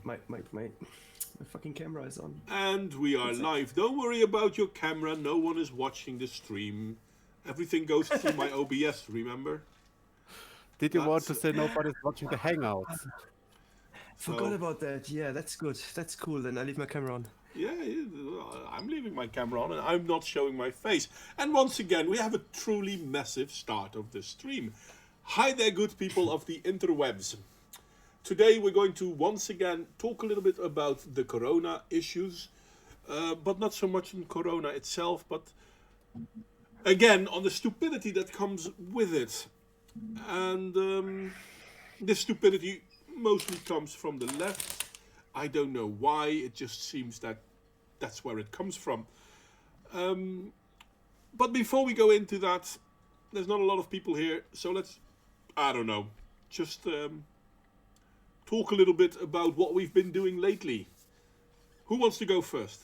my fucking camera is on. And we are live. Don't worry about your camera. No one is watching the stream. Everything goes through my OBS, remember? Did you want to say nobody's watching the hangouts? Forgot about that. Yeah, that's good. That's cool. Then I leave my camera on. Yeah, I'm leaving my camera on and I'm not showing my face. And once again, we have a truly massive start of the stream. Hi there, good people of the interwebs. Today we're going to once again talk a little bit about the corona issues, but not so much on corona itself, but again on the stupidity that comes with it. And this stupidity mostly comes from the left. I don't know why, it just seems that that's where it comes from. But before we go into that, there's not a lot of people here, so let's, I don't know, just talk a little bit about what we've been doing lately. Who wants to go first?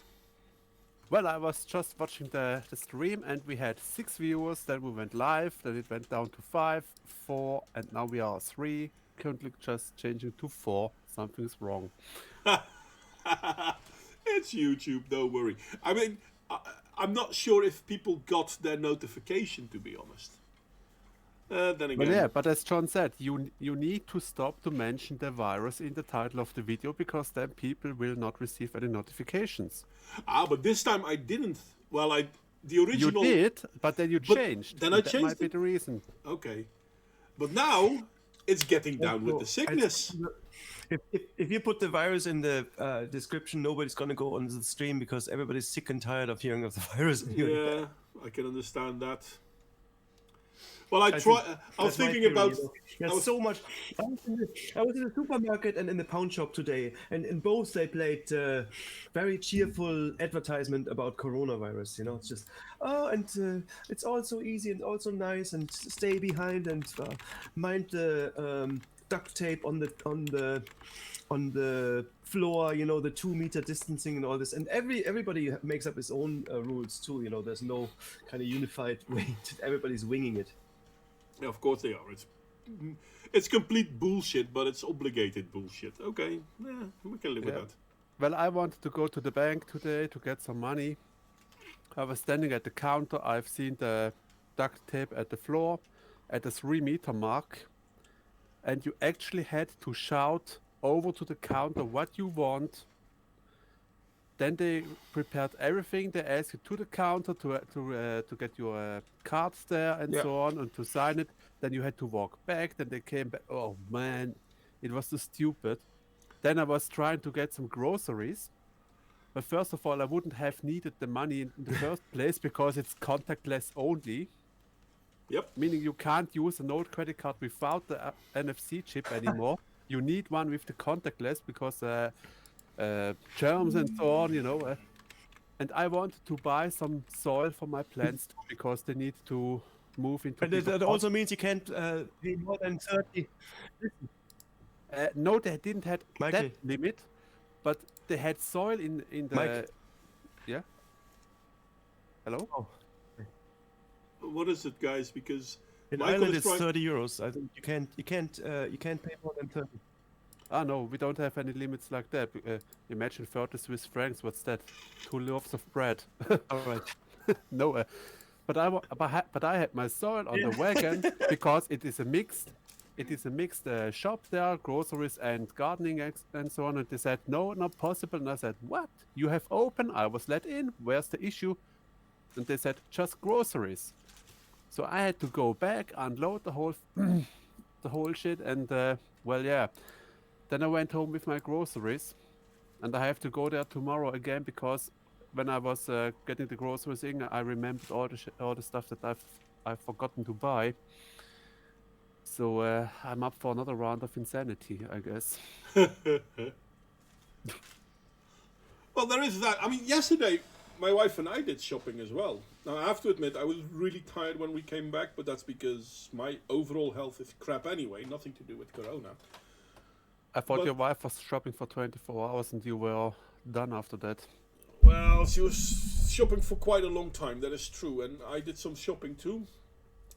Well, I was just watching the stream and we had 6 viewers, then we went live, then it went down to 5, 4, and now we are 3. Currently just changing to 4. Something's wrong. It's YouTube, don't worry. I mean, I'm not sure if people got their notification, to be honest. Then again... Well, yeah, but as John said, you need to stop to mention the virus in the title of the video, because then people will not receive any notifications. But this time I didn't. Well, the original... You did, but then you changed. Then I changed that might be the reason. Okay. But now, it's getting down with the sickness. If you put the virus in the description, nobody's gonna go on the stream because everybody's sick and tired of hearing of the virus. Yeah, I can understand that. Well, I was thinking about... There's so much. I was in the supermarket and in the pawn shop today, and in both they played very cheerful advertisement about coronavirus. You know, it's just it's all so easy and also nice, and stay behind and mind the duct tape on the floor. You know, the 2-meter distancing and all this, and everybody makes up his own rules too. You know, there's no kind of unified way. Everybody's winging it. Yeah, of course they are. It's complete bullshit, but it's obligated bullshit. Okay, yeah, we can live with that. Well, I wanted to go to the bank today to get some money. I was standing at the counter. I've seen the duct tape at the floor at the 3-meter mark. And you actually had to shout over to the counter what you want. Then they prepared everything. They asked you to the counter to get your cards there and so on, and to sign it. Then you had to walk back. Then they came back. Oh man, it was so stupid. Then I was trying to get some groceries. But first of all, I wouldn't have needed the money in the first place because it's contactless only. Yep. Meaning you can't use an old credit card without the NFC chip anymore. You need one with the contactless because germs and so on, you know. And I wanted to buy some soil for my plants too, because they need to move into... But that also means you can't be more than 30. No, they didn't have Michael. that limit, but they had soil in the... Michael. Yeah? Hello? Oh. What is it, guys? Because in Michael Ireland it's trying... 30 euros. I think you can't pay more than 30. Ah, no, we don't have any limits like that. Imagine 30 Swiss francs. What's that? 2 loaves of bread. All right. No, but I had my soil on the wagon because it is a mixed shop there, groceries and gardening and so on. And they said no, not possible. And I said, what? You have open? I was let in. Where's the issue? And they said just groceries. So I had to go back, unload the whole shit, and well, yeah. Then I went home with my groceries, and I have to go there tomorrow again because when I was getting the groceries in, I remembered all the stuff that I've forgotten to buy. So I'm up for another round of insanity, I guess. Well, there is that. I mean, yesterday my wife and I did shopping as well. Now, I have to admit, I was really tired when we came back, but that's because my overall health is crap anyway, nothing to do with corona. I thought your wife was shopping for 24 hours and you were done after that. Well, she was shopping for quite a long time, that is true. And I did some shopping too.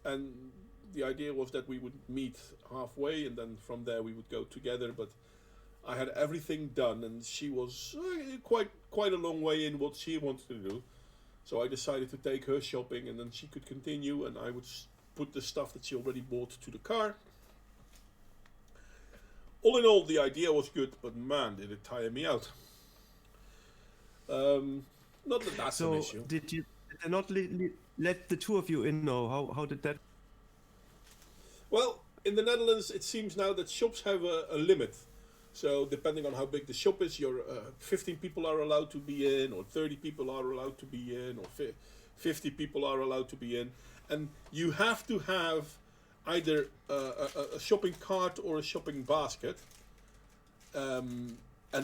And the idea was that we would meet halfway and then from there we would go together. But I had everything done, and she was quite a long way in what she wanted to do. So I decided to take her shopping, and then she could continue, and I would put the stuff that she already bought to the car. All in all, the idea was good, but man, did it tire me out. Not that that's an issue. Did they not let the two of you in, or how did that? Well, in the Netherlands, it seems now that shops have a limit. So depending on how big the shop is, 15 people are allowed to be in, or 30 people are allowed to be in, or 50 people are allowed to be in. And you have to have either a shopping cart or a shopping basket. And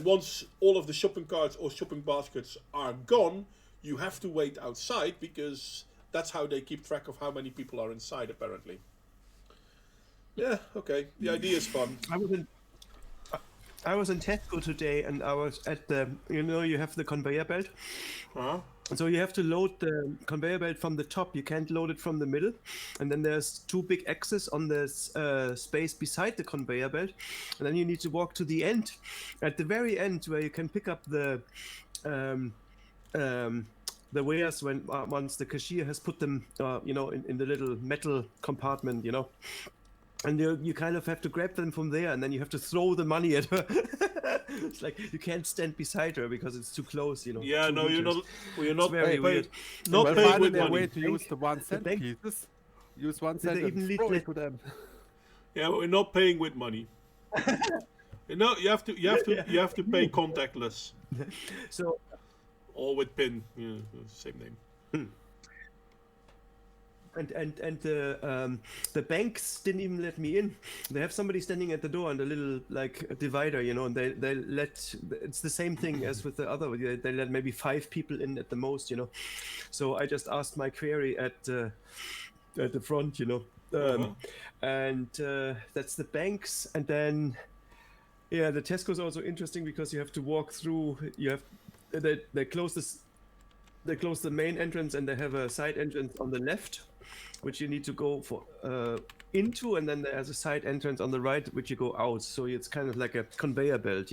once all of the shopping carts or shopping baskets are gone, you have to wait outside, because that's how they keep track of how many people are inside, apparently. Yeah, okay. The idea is fun. I was in Tesco today, and I was at the, you have the conveyor belt. Huh? So you have to load the conveyor belt from the top. You can't load it from the middle. And then there's two big X's on the space beside the conveyor belt. And then you need to walk to the end, at the very end, where you can pick up the wares once the cashier has put them, in the little metal compartment, And you kind of have to grab them from there, and then you have to throw the money at her. It's like you can't stand beside her because it's too close, Yeah, no, you're not. Well, you're not very paid. weird. Not paid with a way money. to use the 1 cent bank- pieces. Use 1 Did cent they even and lead throw the- it to them. Yeah, but we're not paying with money. You have to pay contactless So or with PIN. Yeah, same name. and the banks didn't even let me in. They have somebody standing at the door and a little divider, and they let. It's the same thing as with the other. They let maybe 5 people in at the most, So I just asked my query at the front, and that's the banks. And then the Tesco is also interesting because you have to walk through. They close this. They close the main entrance, and they have a side entrance on the left, which you need to go into, and then there's a side entrance on the right, which you go out. So it's kind of like a conveyor belt,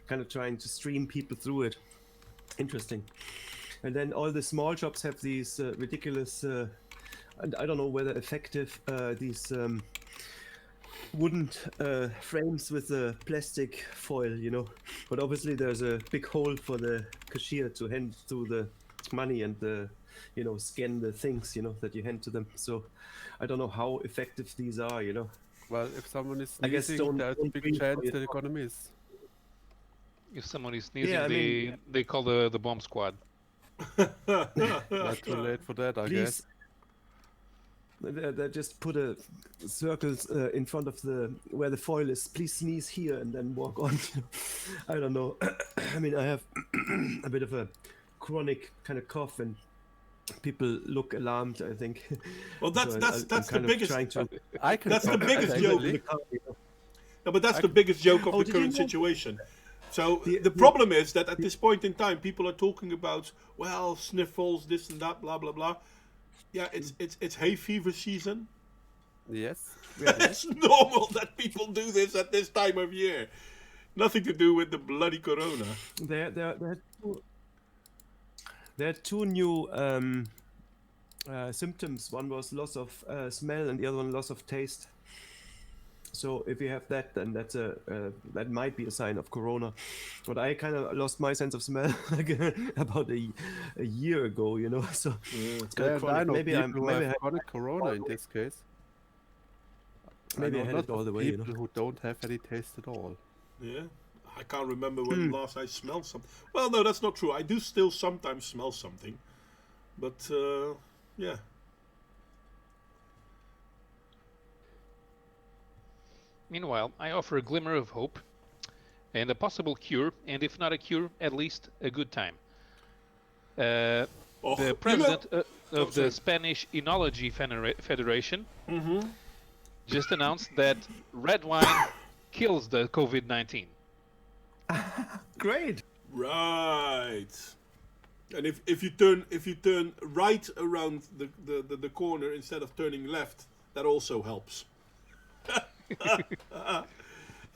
kind of trying to stream people through it. Interesting. And then all the small shops have these ridiculous, and I don't know whether effective, these wooden frames with a plastic foil, But obviously there's a big hole for the cashier to hand through the money and scan the things, that you hand to them. So I don't know how effective these are, Well, if someone is I guess sneezing, there's a don't big breathe chance for your that they're gonna miss. If someone is sneezing, Yeah, I mean- they call the bomb squad. Not too late for that, I Please. guess. They just put a circles in front of where the foil is. Please sneeze here and then walk on. I don't know. I mean, I have a bit of a chronic kind of cough, and people look alarmed, I think. Well, that's So that's I'm that's the kind of biggest. trying to- I can That's the cough, biggest joke. actually. No, but that's the biggest joke of Oh, the did you current know- situation. So The- the problem is that at this point in time, people are talking about, well, sniffles, this and that, blah blah blah. Yeah, it's hay fever season. Yes. It's normal that people do this at this time of year. Nothing to do with the bloody corona. There are two new symptoms. One was loss of smell, and the other one loss of taste. So if you have that, then that might be a sign of corona. But I kind of lost my sense of smell about a year ago, So it's kind Yeah, of and I chronic. know Maybe people who I have chronic corona in this case. Maybe I know had a lot it all of the way, people who don't have any taste at all. Yeah, I can't remember when last I smelled something. Well, no, that's not true. I do still sometimes smell something, but yeah. Meanwhile, I offer a glimmer of hope and a possible cure, and if not a cure, at least a good time. Oh, The president of the Spanish Enology Federation just announced that red wine kills the COVID-19. Great. Right. And if you turn right around the corner instead of turning left, that also helps.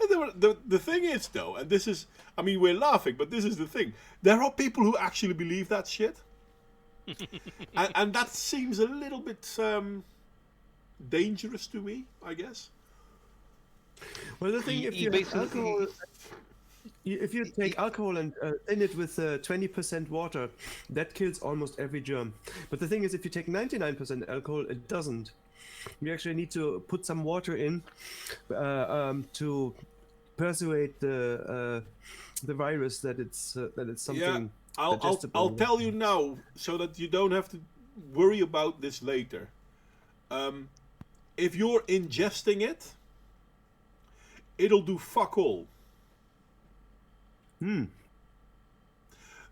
The thing is, though, and this is, I mean, we're laughing, but this is the thing. There are people who actually believe that shit. and that seems a little bit dangerous to me, I guess. Well, the thing, if you have alcohol, if you take alcohol and thin it with 20% water, that kills almost every germ. But the thing is, if you take 99% alcohol, it doesn't. You actually need to put some water in to persuade the virus that it's something. I'll tell you now, so that you don't have to worry about this later. If you're ingesting it, it'll do fuck all.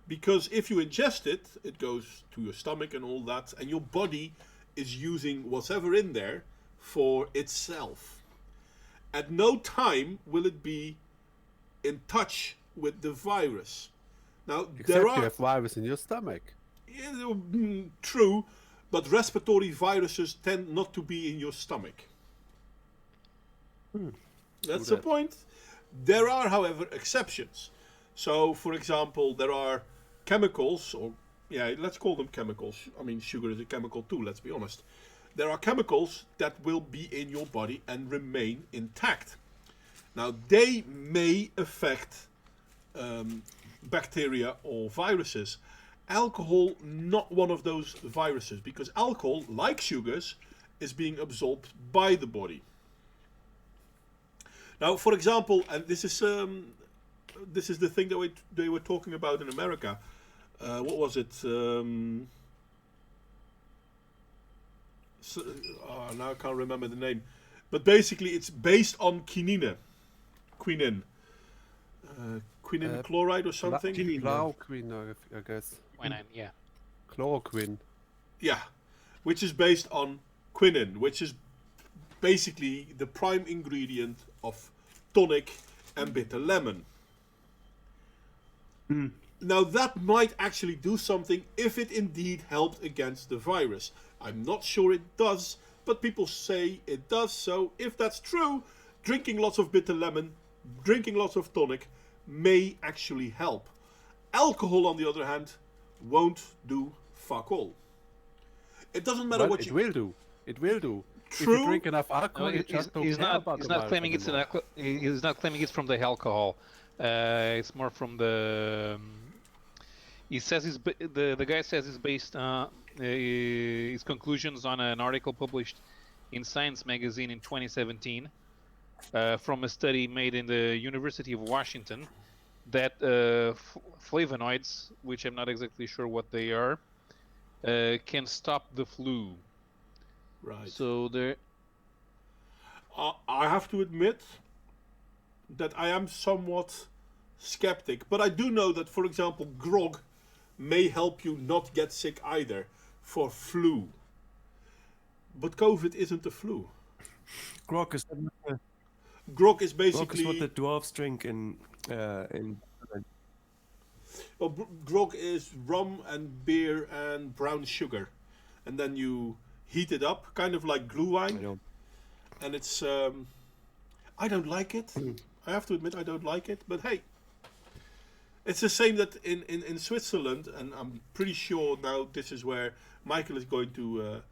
Because if you ingest it, it goes to your stomach and all that, and your body is using whatever in there for itself. At no time will it be in touch with the virus. Now, Except you have virus in your stomach. Yeah, true, but respiratory viruses tend not to be in your stomach. That's the point. There are, however, exceptions. So, for example, there are chemicals, or yeah, let's call them chemicals. I mean, sugar is a chemical too, let's be honest. There are chemicals that will be in your body and remain intact. Now, they may affect bacteria or viruses. Alcohol, not one of those viruses, because alcohol, like sugars, is being absorbed by the body. Now, for example, and this is the thing that they were talking about in America. What was it? Now I can't remember the name, but basically it's based on quinine, quinine chloride or something. Chloroquine, I guess. Quinine, yeah. Chloroquine. Yeah, which is based on quinine, which is basically the prime ingredient of tonic and bitter lemon. Now that might actually do something if it indeed helped against the virus. I'm not sure it does, but people say it does. So if that's true, drinking lots of bitter lemon, drinking lots of tonic may actually help. Alcohol, on the other hand, won't do fuck all. It doesn't matter what you... It will do. It will do. True. If you drink enough alcohol, you just don't care about he's the not virus claiming anymore. he's not claiming it's from the alcohol. It's more from the. He says the guy says it's based his conclusions on an article published in Science magazine in 2017 from a study made in the University of Washington that flavonoids, which I'm not exactly sure what they are, can stop the flu. Right. So there. I have to admit that I am somewhat skeptic, but I do know that, for example, grog may help you not get sick either for flu. But COVID isn't a flu. Grog is Grog is basically what the dwarves drink in. Well, grog is rum and beer and brown sugar, and then you heat it up, kind of like glühwein. And it's I don't like it. I have to admit I don't like it, but hey, it's the same that in Switzerland, and I'm pretty sure now this is where Michael is going to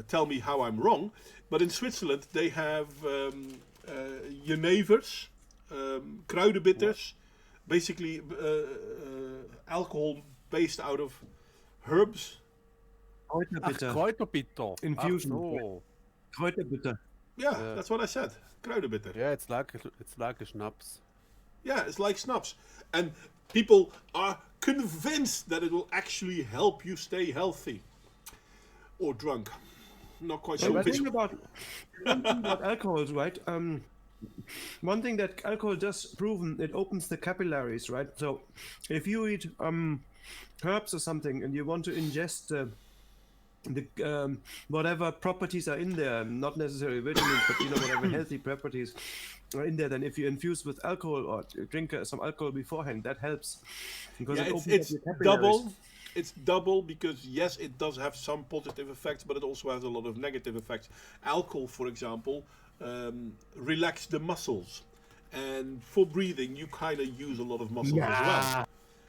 tell me how I'm wrong, but in Switzerland they have jenevers, kruidenbitters, basically alcohol based out of herbs. Kräuterbitter. Kräuterbitter. Infusion. Oh. Kräuterbitter. Yeah, that's what I said. Kruidenbitter. Yeah, it's like a schnapps. Yeah, it's like schnapps. And people are convinced that it will actually help you stay healthy. Or drunk. Not quite sure One which. thing about alcohol, right? One thing that alcohol does proven, it opens the capillaries, right? So if you eat herbs or something and you want to ingest the whatever properties are in there, not necessarily vitamins, but whatever healthy properties are in there, then if you infuse with alcohol or drink some alcohol beforehand, that helps because Yeah, it opens it's up your capillaries. double. It's double because yes, it does have some positive effects, but it also has a lot of negative effects. Alcohol, for example, relax the muscles, and for breathing, you kind of use a lot of muscles as well.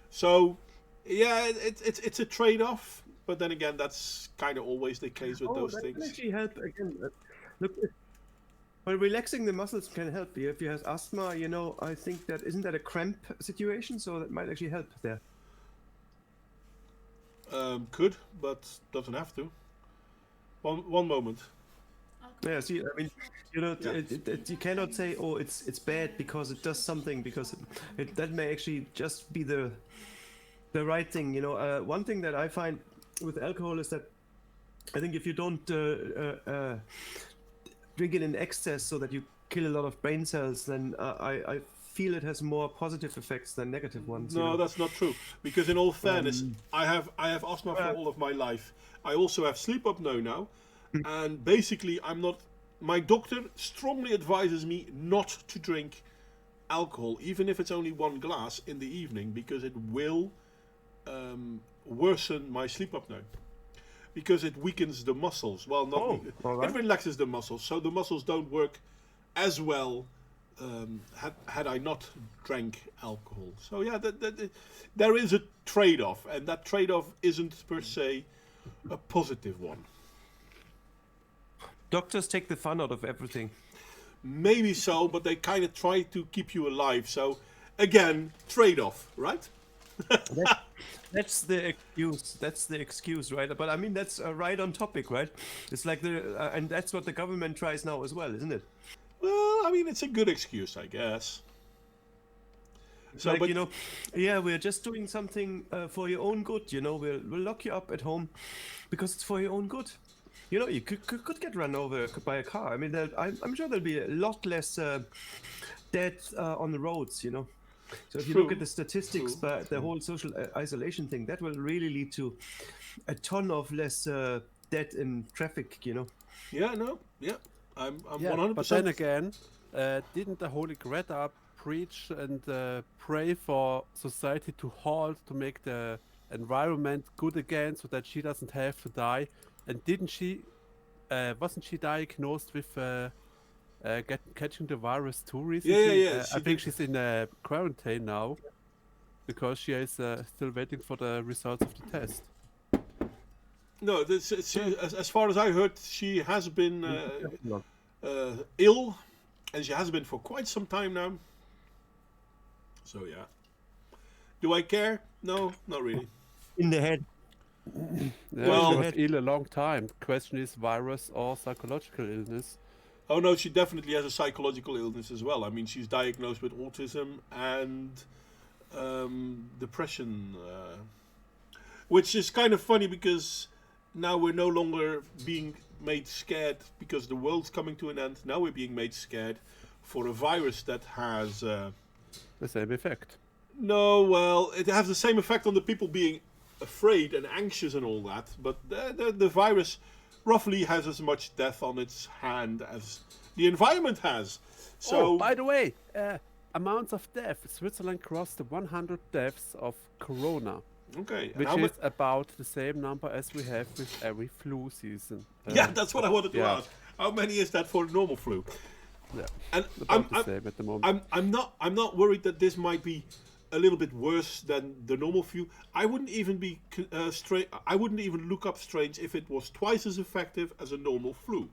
So, yeah, it's a trade-off. But then again, that's kind of always the case with those that can things. actually help again. Look, well, relaxing the muscles can help you. If you have asthma, I think that isn't that a cramp situation, so that might actually help there. Could, but doesn't have to. One moment. Yeah, see, I mean, you cannot say, oh, it's bad because it does something, because that may actually just be the right thing. One thing that I find with alcohol is that I think if you don't drink it in excess so that you kill a lot of brain cells, then I feel it has more positive effects than negative ones. No, that's not true. Because in all fairness, I have asthma for all of my life. I also have sleep apnea now, and basically, my doctor strongly advises me not to drink alcohol, even if it's only one glass in the evening, because it will worsen my sleep apnea. Because it weakens the muscles. Well, it relaxes the muscles, so the muscles don't work as well had I not drank alcohol. So yeah, there is a trade-off, and that trade-off isn't per se a positive one. Doctors take the fun out of everything. Maybe so, but they kind of try to keep you alive. So again, trade-off, right? That's the excuse. That's the excuse, right? But I mean, that's right on topic, right? It's like and that's what the government tries now as well, isn't it? Well, I mean, it's a good excuse, I guess. So, like, we're just doing something for your own good. We'll lock you up at home because it's for your own good. You could get run over by a car. I mean, I'm sure there'll be a lot less death on the roads. So if you look at the statistics, but the whole social isolation thing, that will really lead to a ton of less death in traffic. Yeah. No. Yeah. I'm 100%. But then again, didn't the Holy Greta preach and pray for society to halt, to make the environment good again, so that she doesn't have to die? And wasn't she diagnosed with catching the virus too recently? Yeah. I think she's in quarantine now because she is still waiting for the results of the test. No, as far as I heard, she has been ill, and she has been for quite some time now. So yeah. Do I care? No, not really. In the head. Well, she was ill a long time. The question is virus or psychological illness. Oh no, she definitely has a psychological illness as well. I mean, she's diagnosed with autism and depression, which is kind of funny because now we're no longer being made scared because the world's coming to an end. Now we're being made scared for a virus that has the same effect. No, well, it has the same effect on the people being afraid and anxious and all that, but the virus roughly has as much death on its hand as the environment has. So, by the way, amounts of death. Switzerland crossed the 100 deaths of corona. Okay. Which is about the same number as we have with every flu season. Yeah, that's what I wanted to ask. How many is that for normal flu? Yeah, and about the same at the moment. I'm not worried that this might be a little bit worse than the normal flu. I wouldn't even be I wouldn't even look up strains if it was twice as effective as a normal flu.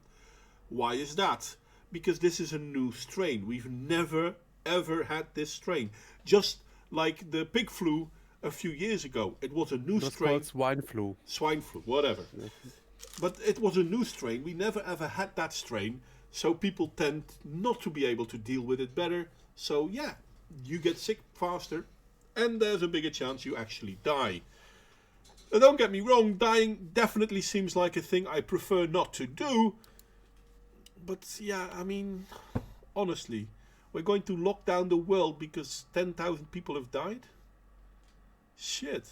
Why is that? Because this is a new strain. We've never ever had this strain. Just like the pig flu a few years ago, it was a new strain. Called swine flu. Swine flu, whatever. But it was a new strain. We never ever had that strain, so people tend not to be able to deal with it better. So yeah, you get sick faster, and there's a bigger chance you actually die. Now, don't get me wrong, dying definitely seems like a thing I prefer not to do. But yeah, I mean, honestly, we're going to lock down the world because 10,000 people have died? Shit.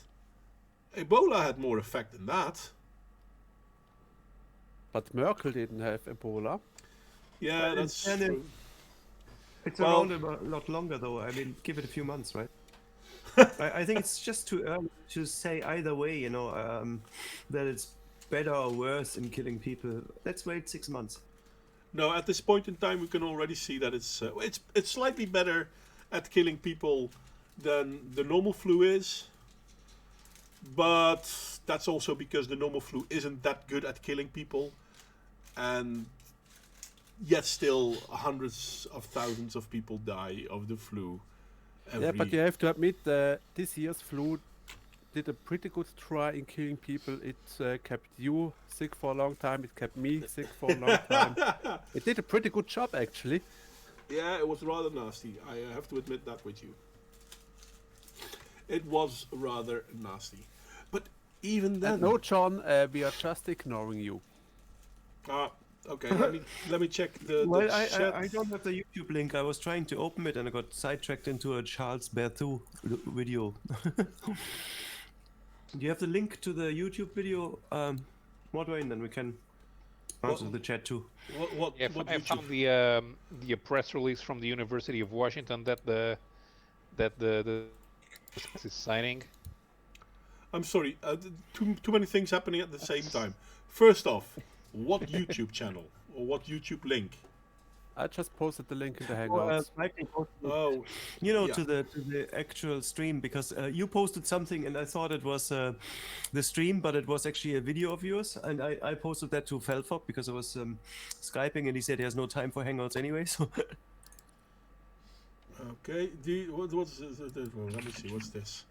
Ebola had more effect than that. But Merkel didn't have Ebola. Yeah, that's true. It's around a lot longer, though. I mean, give it a few months, right? I think it's just too early to say either way, that it's better or worse in killing people. Let's wait 6 months. No, at this point in time, we can already see that it's slightly better at killing people than the normal flu is. But that's also because the normal flu isn't that good at killing people, and yet still hundreds of thousands of people die of the flu. Yeah, but you have to admit this year's flu did a pretty good try in killing people. It kept you sick for a long time. It kept me sick for a long time. It did a pretty good job, actually. Yeah, it was rather nasty. I have to admit that with you. It was rather nasty. But even then... No, John, we are just ignoring you. Okay, let me check the Well, chat. I don't have the YouTube link. I was trying to open it and I got sidetracked into a Charles Berthoud video. Do you have the link to the YouTube video, Modwayne? Then we can answer the chat too. What I YouTube? found the press release from the University of Washington that the is signing. I'm sorry, too many things happening at the same time. First off, what YouTube channel or what YouTube link? I just posted the link in the Oh, Hangouts. Oh, You know, yeah. to the actual stream, because you posted something and I thought it was the stream, but it was actually a video of yours, and I posted that to Felfop because I was Skyping and he said he has no time for Hangouts anyway. So Okay. What's this? Let me see. What's this?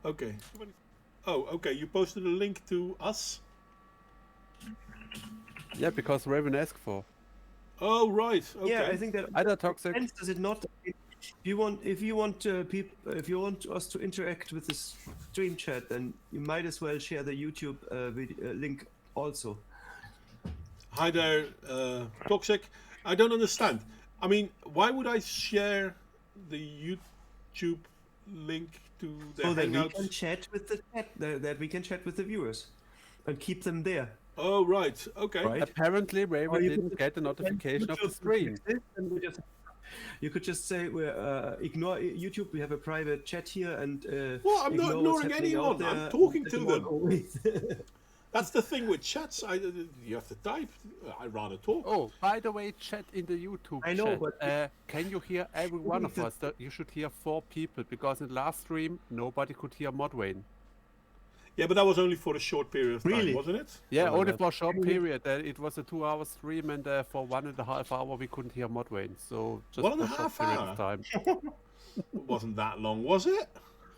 Okay. Oh, okay. You posted a link to us. Yeah, because Raven asked for. Oh, right. Okay. yeah, I think that Either toxic. sense, does it not? If you want us to interact with this stream chat, then you might as well share the YouTube link also. Hi there, Toxic. I don't understand. I mean, why would I share the YouTube link to the So that we Hangouts? can chat with the chat, that we can chat with the viewers, and keep them there. Oh, right. Okay. Right. Apparently, Raven Or you didn't could get a notification of the YouTube stream. exists, and you could just say we ignore YouTube. We have a private chat here, and Well, I'm not ignore what's ignoring happening out anyone. I'm there, talking and to you them. won't always- That's the thing with chats. You have to type. I'd rather talk. Oh, by the way, chat in the YouTube I know, chat. but Can you hear every one of us? You should hear 4 people, because in the last stream, nobody could hear Modwayne. Yeah, but that was only for a short period of time, Really? wasn't it? Yeah, Oh, only that- for a short period. It was a 2-hour stream, and for 1.5 hour we couldn't hear Modwayne. So just for a short 1.5 period hour? of time. It wasn't that long, was it?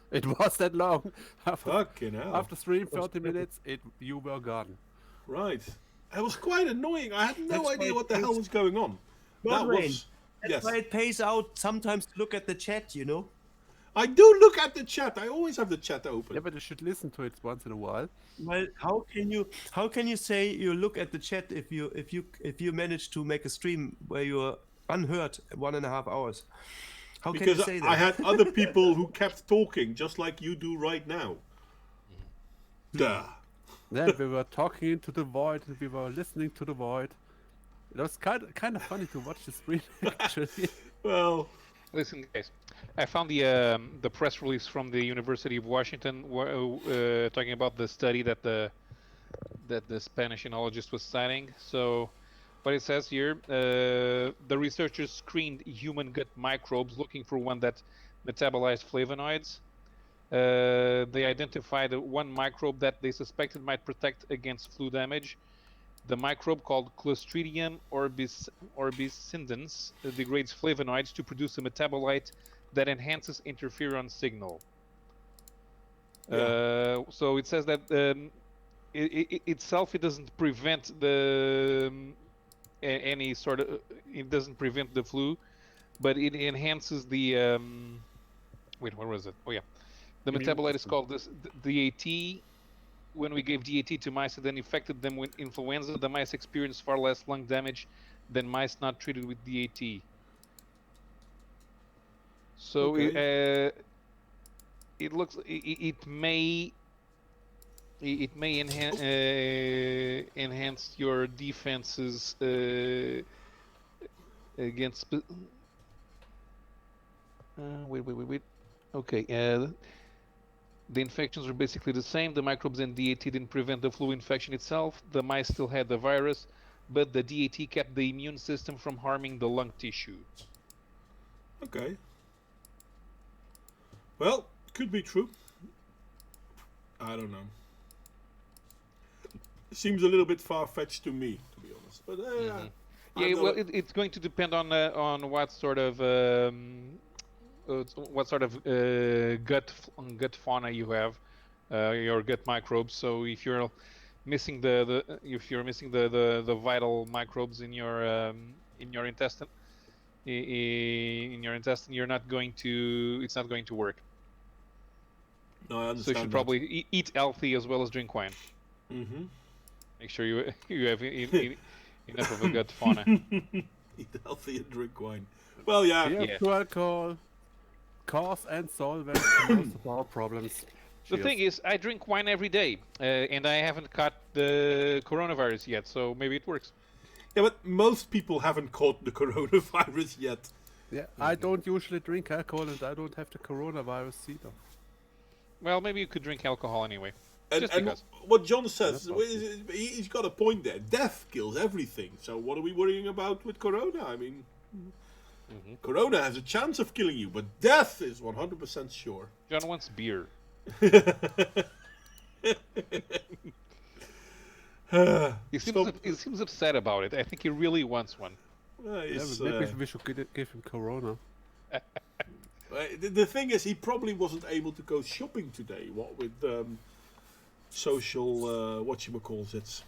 It was that long. Fucking hell. After stream, 30 minutes, you were gone. Right. It was quite annoying. I had no That's idea why what the it hell was going on. That Modwayne, was... That's Yes. why it pays out sometimes to look at the chat. You know. I do look at the chat. I always have the chat open. Yeah, but you should listen to it once in a while. Well, how can you say you look at the chat if you manage to make a stream where you're unheard 1.5 hours? How can you Because say that? I had other people who kept talking, just like you do right now. Duh. Then we were talking into the void, and we were listening to the void. It was kind of funny to watch the stream, actually. Well, Listen, guys, I found the press release from the University of Washington talking about the study that the Spanish enologist was citing. So, what it says here, the researchers screened human gut microbes looking for one that metabolized flavonoids. They identified one microbe that they suspected might protect against flu damage. The microbe, called Clostridium orbicindens, degrades flavonoids to produce a metabolite that enhances interferon signal. So it says that it doesn't prevent any sort of, it doesn't prevent the flu, but it enhances the wait, where was it? Oh yeah, the Immune metabolite is system. called DAT. When we gave DAT to mice and then infected them with influenza, the mice experienced far less lung damage than mice not treated with DAT. So Okay. it looks it may enhance your defenses against. Wait. Okay. The infections are basically the same. The microbes in DAT didn't prevent the flu infection itself. The mice still had the virus. but the DAT kept the immune system from harming the lung tissue. Okay. Well, could be true. I don't know. Seems a little bit far-fetched to me, to be honest. But Yeah, well, it's going to depend on what sort of gut fauna you have, your gut microbes. So if you're missing the vital microbes in your intestine, you're not going to. It's not going to work. no, I So understand. you should probably eat healthy as well as drink wine. Mm-hmm. Make sure you have enough of a gut fauna. Eat healthy and drink wine. Well, yeah. Beer Yeah. to alcohol, cause and solvent to most of our problems. The Cheers. thing is, I drink wine every day, and I haven't caught the coronavirus yet, so maybe it works. Yeah, but most people haven't caught the coronavirus yet. Yeah, I don't usually drink alcohol and I don't have the coronavirus either. Well, maybe you could drink alcohol anyway. And, Just and because. what John says, Yeah, possible. he's got a point there. Death kills everything. So what are we worrying about with corona? I mean, corona has a chance of killing you, but death is 100% sure. John wants beer. He seems upset about it. I think he really wants one. Yeah, but maybe we should give him corona. The thing is, he probably wasn't able to go shopping today. What with social whatchamacalls.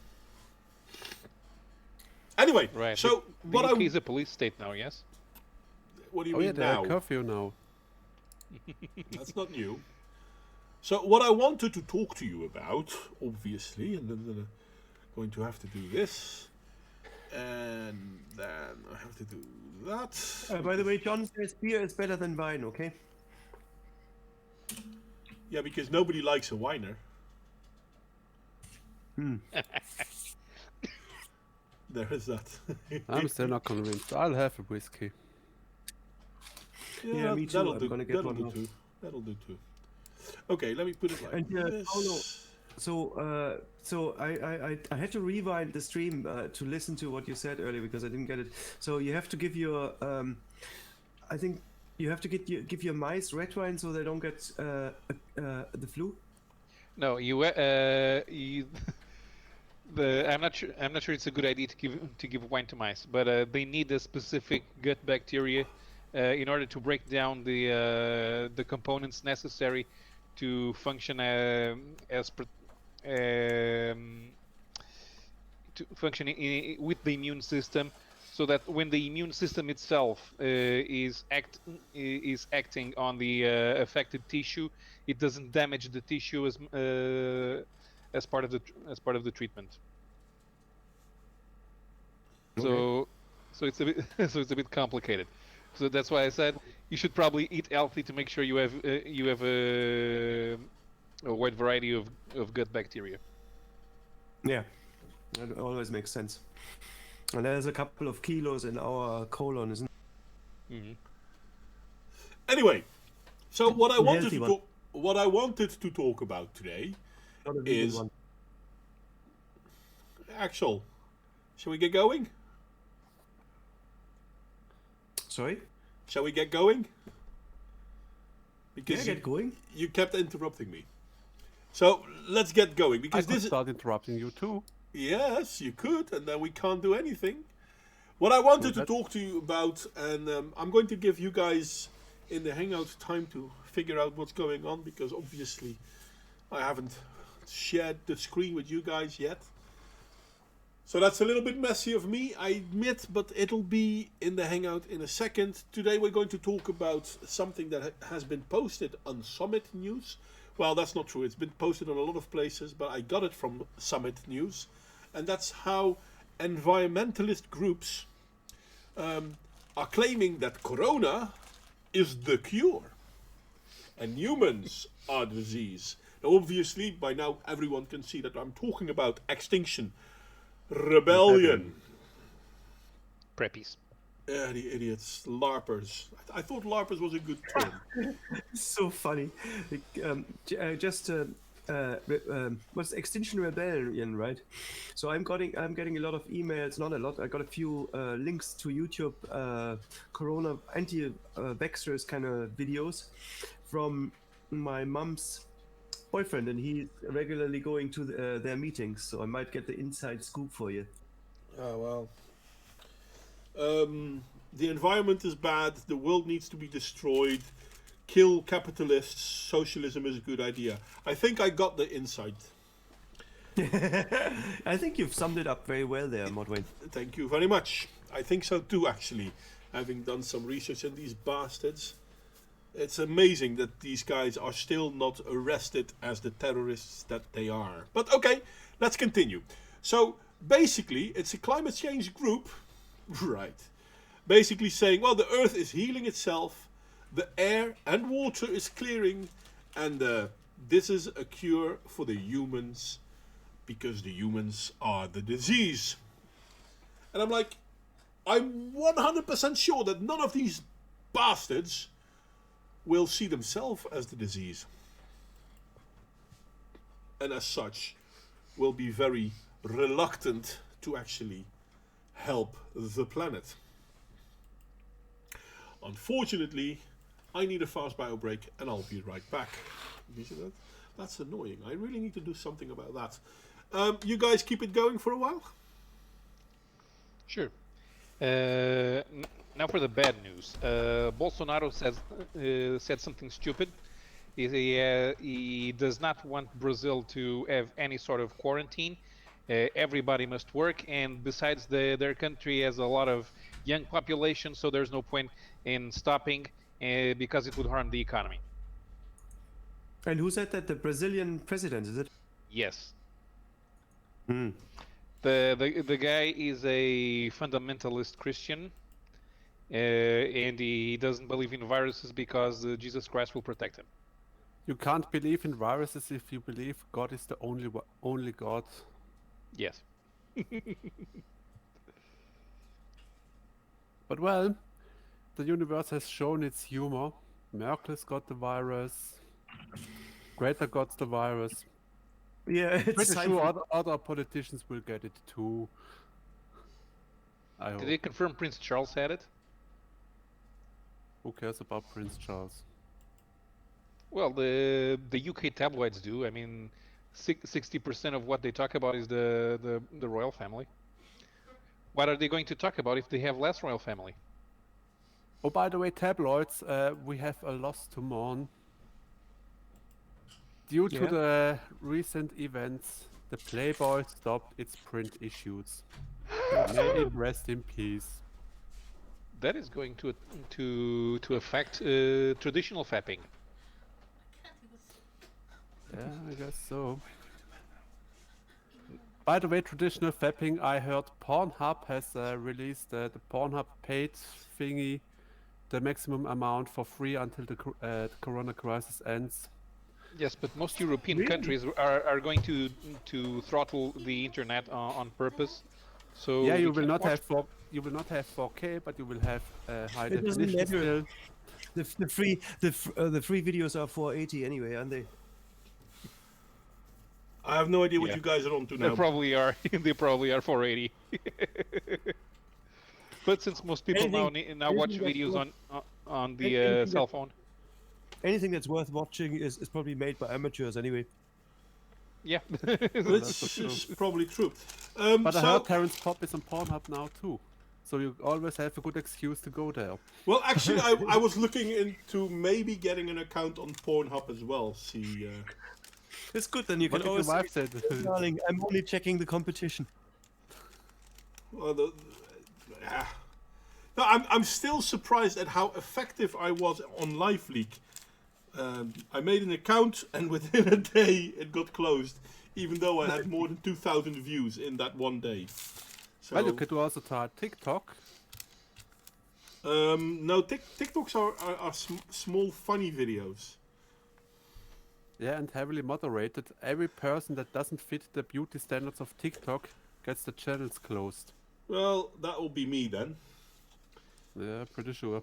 Anyway, Right. so the what UK is a police state now, yes? what do you Oh yeah, mean they now? have curfew now. That's not new. So what I wanted to talk to you about, obviously, and then going to have to do this, and then I have to do that. By the way, John says beer is better than wine, okay? Yeah, because nobody likes a whiner. There is that. I'm still not convinced. I'll have a whiskey. Yeah, me too. That'll I'm do. gonna get That'll one do now. too. That'll do too. Okay, let me put it like And this. Paulo, so I had to rewind the stream to listen to what you said earlier because I didn't get it. So you have to give your I think you have to give your mice red wine so they don't get the flu. No, I'm not sure. I'm not sure it's a good idea to give wine to mice, but they need a specific gut bacteria in order to break down the components necessary to function with the immune system, so that when the immune system itself is acting on the affected tissue, it doesn't damage the tissue as part of the treatment. So it's a bit it's a bit complicated. So that's why I said you should probably eat healthy to make sure you have a wide variety of gut bacteria. Yeah, that always makes sense. And there's a couple of kilos in our colon, isn't it? Mm-hmm. Anyway, so what I wanted healthy to one. talk about today Not a vegan is one. Axel. Shall we get going? Sorry? Shall we get going? Yeah, Because get going. you kept interrupting me. So let's get going I because could this is. start interrupting you too. Yes, you could, and then we can't do anything. What I wanted to that- talk to you about, and I'm going to give you guys in the hangout time to figure out what's going on, because obviously I haven't shared the screen with you guys yet. So that's a little bit messy of me, I admit, but it'll be in the hangout in a second. Today we're going to talk about something that has been posted on Summit News. Well, that's not true. It's been posted on a lot of places, but I got it from Summit News. And that's how environmentalist groups are claiming that corona is the cure. And humans are the disease. Now, obviously, by now everyone can see that I'm talking about Extinction Rebellion. Preppies. Yeah, the idiots. LARPers. I thought LARPers was a good term. So funny. was Extinction Rebellion, right? So I'm getting a lot of emails, not a lot. I got a few links to YouTube Corona anti-vaxxers kind of videos from my mom's boyfriend, and he's regularly going to their meetings. So I might get the inside scoop for you. Oh well. The environment is bad. The world needs to be destroyed. Kill capitalists. Socialism is a good idea. I think I got the insight. I think you've summed it up very well there, Modwayne. Thank you very much. I think so too, actually. Having done some research on these bastards, it's amazing that these guys are still not arrested as the terrorists that they are. But okay, let's continue. So basically, it's a climate change group, right? Basically saying, well, the Earth is healing itself, the air and water is clearing, and this is a cure for the humans, because the humans are the disease. And I'm like, I'm 100% sure that none of these bastards will see themselves as the disease. And as such, will be very reluctant to actually help the planet. Unfortunately, I need a fast bio break and I'll be right back. You see that? That's annoying. I really need to do something about that. You guys keep it going for a while? Sure. Now for the bad news. Bolsonaro said something stupid. He does not want Brazil to have any sort of quarantine. Everybody must work, and besides, their country has a lot of young population, so there's no point in stopping because it would harm the economy. And who said that? The Brazilian president, is it? Yes. Hmm. The guy is a fundamentalist Christian, and he doesn't believe in viruses because Jesus Christ will protect him. You can't believe in viruses if you believe God is the only God. Yes. But well, the universe has shown its humor. Merkel's got the virus. Greta got the virus. Yeah, it's Pretty time sure for- other politicians will get it too. I Did hope. they confirm Prince Charles had it? Who cares about Prince Charles? Well, the UK tabloids do. I mean, 60% of what they talk about is the royal family. What are they going to talk about if they have less royal family? Oh, by the way, tabloids, we have a loss to mourn. Due to Yeah. the recent events, the Playboy stopped its print issues. May it rest in peace. That is going to affect traditional fapping. Yeah, I guess so. By the way, traditional fapping, I heard Pornhub has released the Pornhub paid thingy, the maximum amount for free until the corona crisis ends. Yes, but most European Really? countries are going to throttle the internet on purpose. So Yeah, we you will can't not watch- have you will not have 4K, but you will have high It doesn't definition matter. still. The free videos are 480 anyway, aren't they? I have no idea what Yeah. you guys are on to They now. probably are. They probably are 480. But since most people now watch anything that's videos worth- on the anything cell that- phone. Anything that's worth watching is probably made by amateurs anyway. Yeah. Which is probably true. But I So, heard Terrence Pop is on Pornhub now too. So you always have a good excuse to go there. well, actually, I was looking into maybe getting an account on Pornhub as well. See, It's good, then you What can did your always say, wife said? darling, I'm only checking the competition. well, yeah. No, I'm still surprised at how effective I was on LiveLeak. I made an account, and within a day it got closed, even though I had more than 2,000 views in that one day. So, Well, you could also try TikTok. no, TikToks are small, funny videos. Yeah, and heavily moderated. Every person that doesn't fit the beauty standards of TikTok gets the channels closed. Well, that will be me then. Yeah, pretty sure.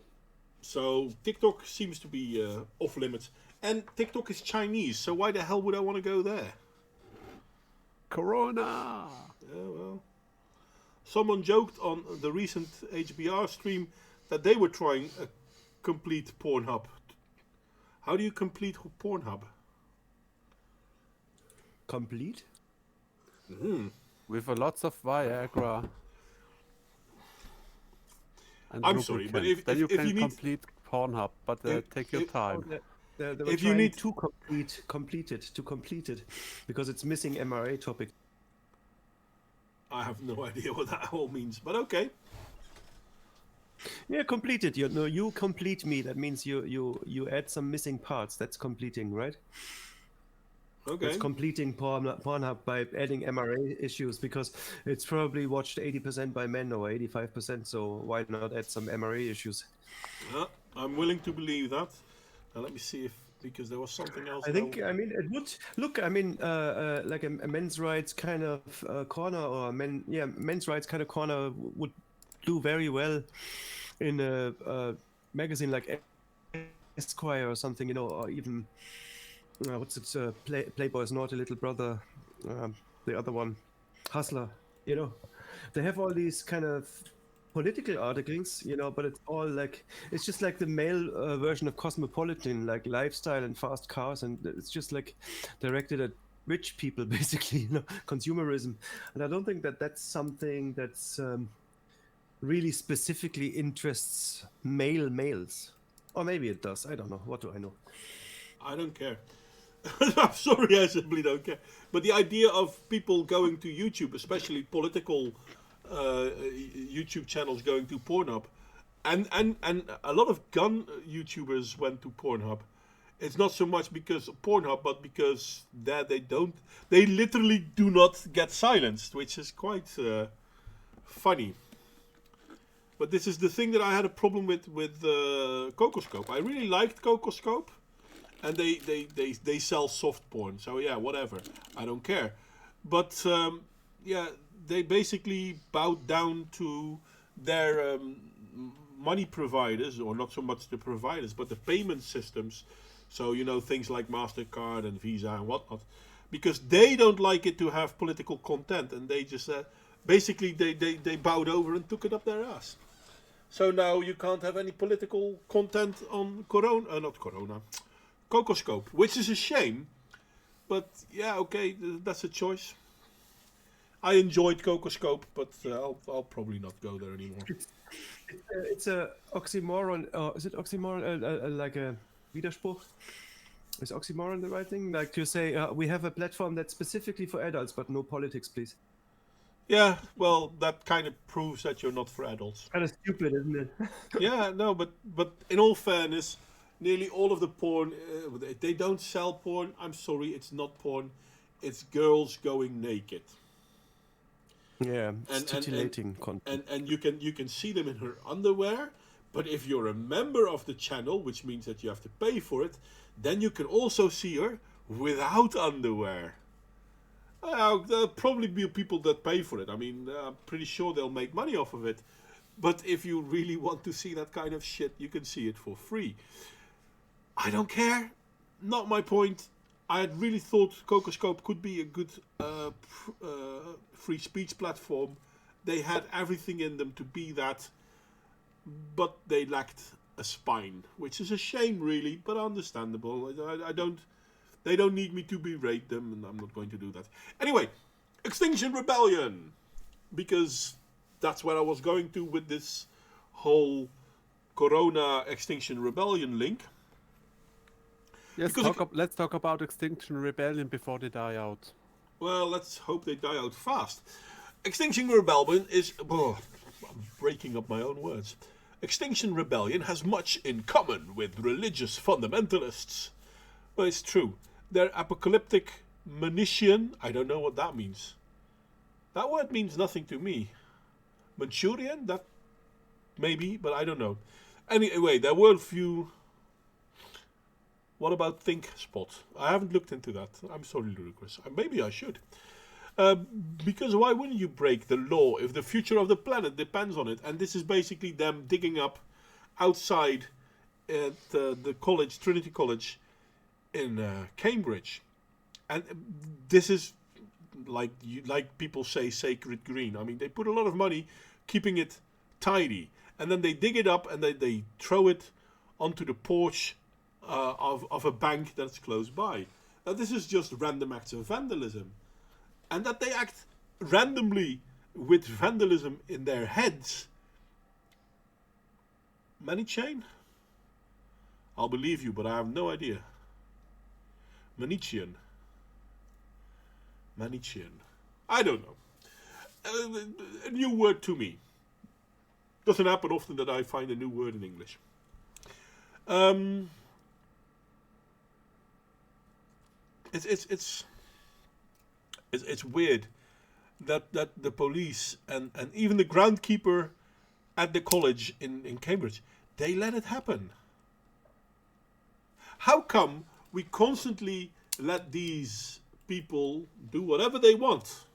So TikTok seems to be off limits. And TikTok is Chinese, so why the hell would I want to go there? Corona. Yeah, well. Someone joked on the recent HBR stream that they were trying a complete Pornhub. How do you complete Pornhub? Complete? With a lots of Viagra. And I'm sorry, but lubricant. Then you if can you need- complete Pornhub, but take your time. They were If you trying need- to complete it because it's missing MRA topic. I have no idea what that all means, but okay. Yeah, completed. You complete me. That means you add some missing parts. That's completing, right? Okay. That's completing Pornhub by adding MRA issues because it's probably watched 80% by men or 85%. So why not add some MRA issues? Yeah, I'm willing to believe that. Now let me see if because there was something else. I think I mean it would look. I mean, like a men's rights kind of corner or men's rights kind of corner would do very well in a magazine like Esquire or something, you know, or even what's it? Playboy's naughty little brother, the other one, Hustler. You know, they have all these kind of political articles, you know, but it's all like it's just like the male version of Cosmopolitan, like lifestyle and fast cars, and it's just like directed at rich people, basically, you know, consumerism. And I don't think that that's something that's really specifically interests males, or maybe it does. I don't know. What do I know? I don't care. I'm sorry, I simply don't care. But the idea of people going to YouTube, especially political YouTube channels going to Pornhub, and a lot of gun YouTubers went to Pornhub. It's not so much because of Pornhub, but because they literally do not get silenced, which is quite funny. But this is the thing that I had a problem with Cocoscope. I really liked Cocoscope, and they sell soft porn. So yeah, whatever. I don't care. But yeah, they basically bowed down to their money providers, or not so much the providers, but the payment systems. So, you know, things like MasterCard and Visa and whatnot. Because they don't like it to have political content. And they just, basically, they bowed over and took it up their ass. So now you can't have any political content on Cocoscope. Which is a shame. But, yeah, okay, that's a choice. I enjoyed Cocoscope, but I'll probably not go there anymore. It's a oxymoron. Is it oxymoron? Like a Widerspruch? Is oxymoron the right thing? Like to say we have a platform that's specifically for adults, but no politics, please. Yeah, well, that kind of proves that you're not for adults. Kind of stupid, isn't it? Yeah, no, but in all fairness, nearly all of the porn, they don't sell porn. I'm sorry, it's not porn. It's girls going naked. Yeah, it's titillating content. And you can see them in her underwear, but if you're a member of the channel, which means that you have to pay for it, then you can also see her without underwear. There'll probably be people that pay for it. I mean, I'm pretty sure they'll make money off of it. But if you really want to see that kind of shit, you can see it for free. I don't care. Not my point. I had really thought Cocoscope could be a good free speech platform. They had everything in them to be that, but they lacked a spine, which is a shame, really, but understandable. They don't need me to berate them, and I'm not going to do that. Anyway, Extinction Rebellion, because that's where I was going to with this whole Corona Extinction Rebellion link. Yes, let's talk about Extinction Rebellion before they die out. Well, let's hope they die out fast. Extinction Rebellion is... I'm breaking up my own words. Extinction Rebellion has much in common with religious fundamentalists. Well, it's true. They're apocalyptic Manician. I don't know what that means. That word means nothing to me. Manchurian? That... maybe, but I don't know. Anyway, their worldview... What about ThinkSpot? I haven't looked into that. I'm sorry, Ludicrous. Maybe I should. Because why wouldn't you break the law if the future of the planet depends on it? And this is basically them digging up outside at the college, Trinity College, in Cambridge, and this is like people say sacred green. I mean, they put a lot of money keeping it tidy, and then they dig it up and they throw it onto the porch of a bank that's close by. Now, this is just random acts of vandalism, and that they act randomly with vandalism in their heads. Manichain? I'll believe you, but I have no idea. Manichain. I don't know. A new word to me. Doesn't happen often that I find a new word in English. It's weird that the police and even the groundkeeper at the college in Cambridge, they let it happen. How come we constantly let these people do whatever they want?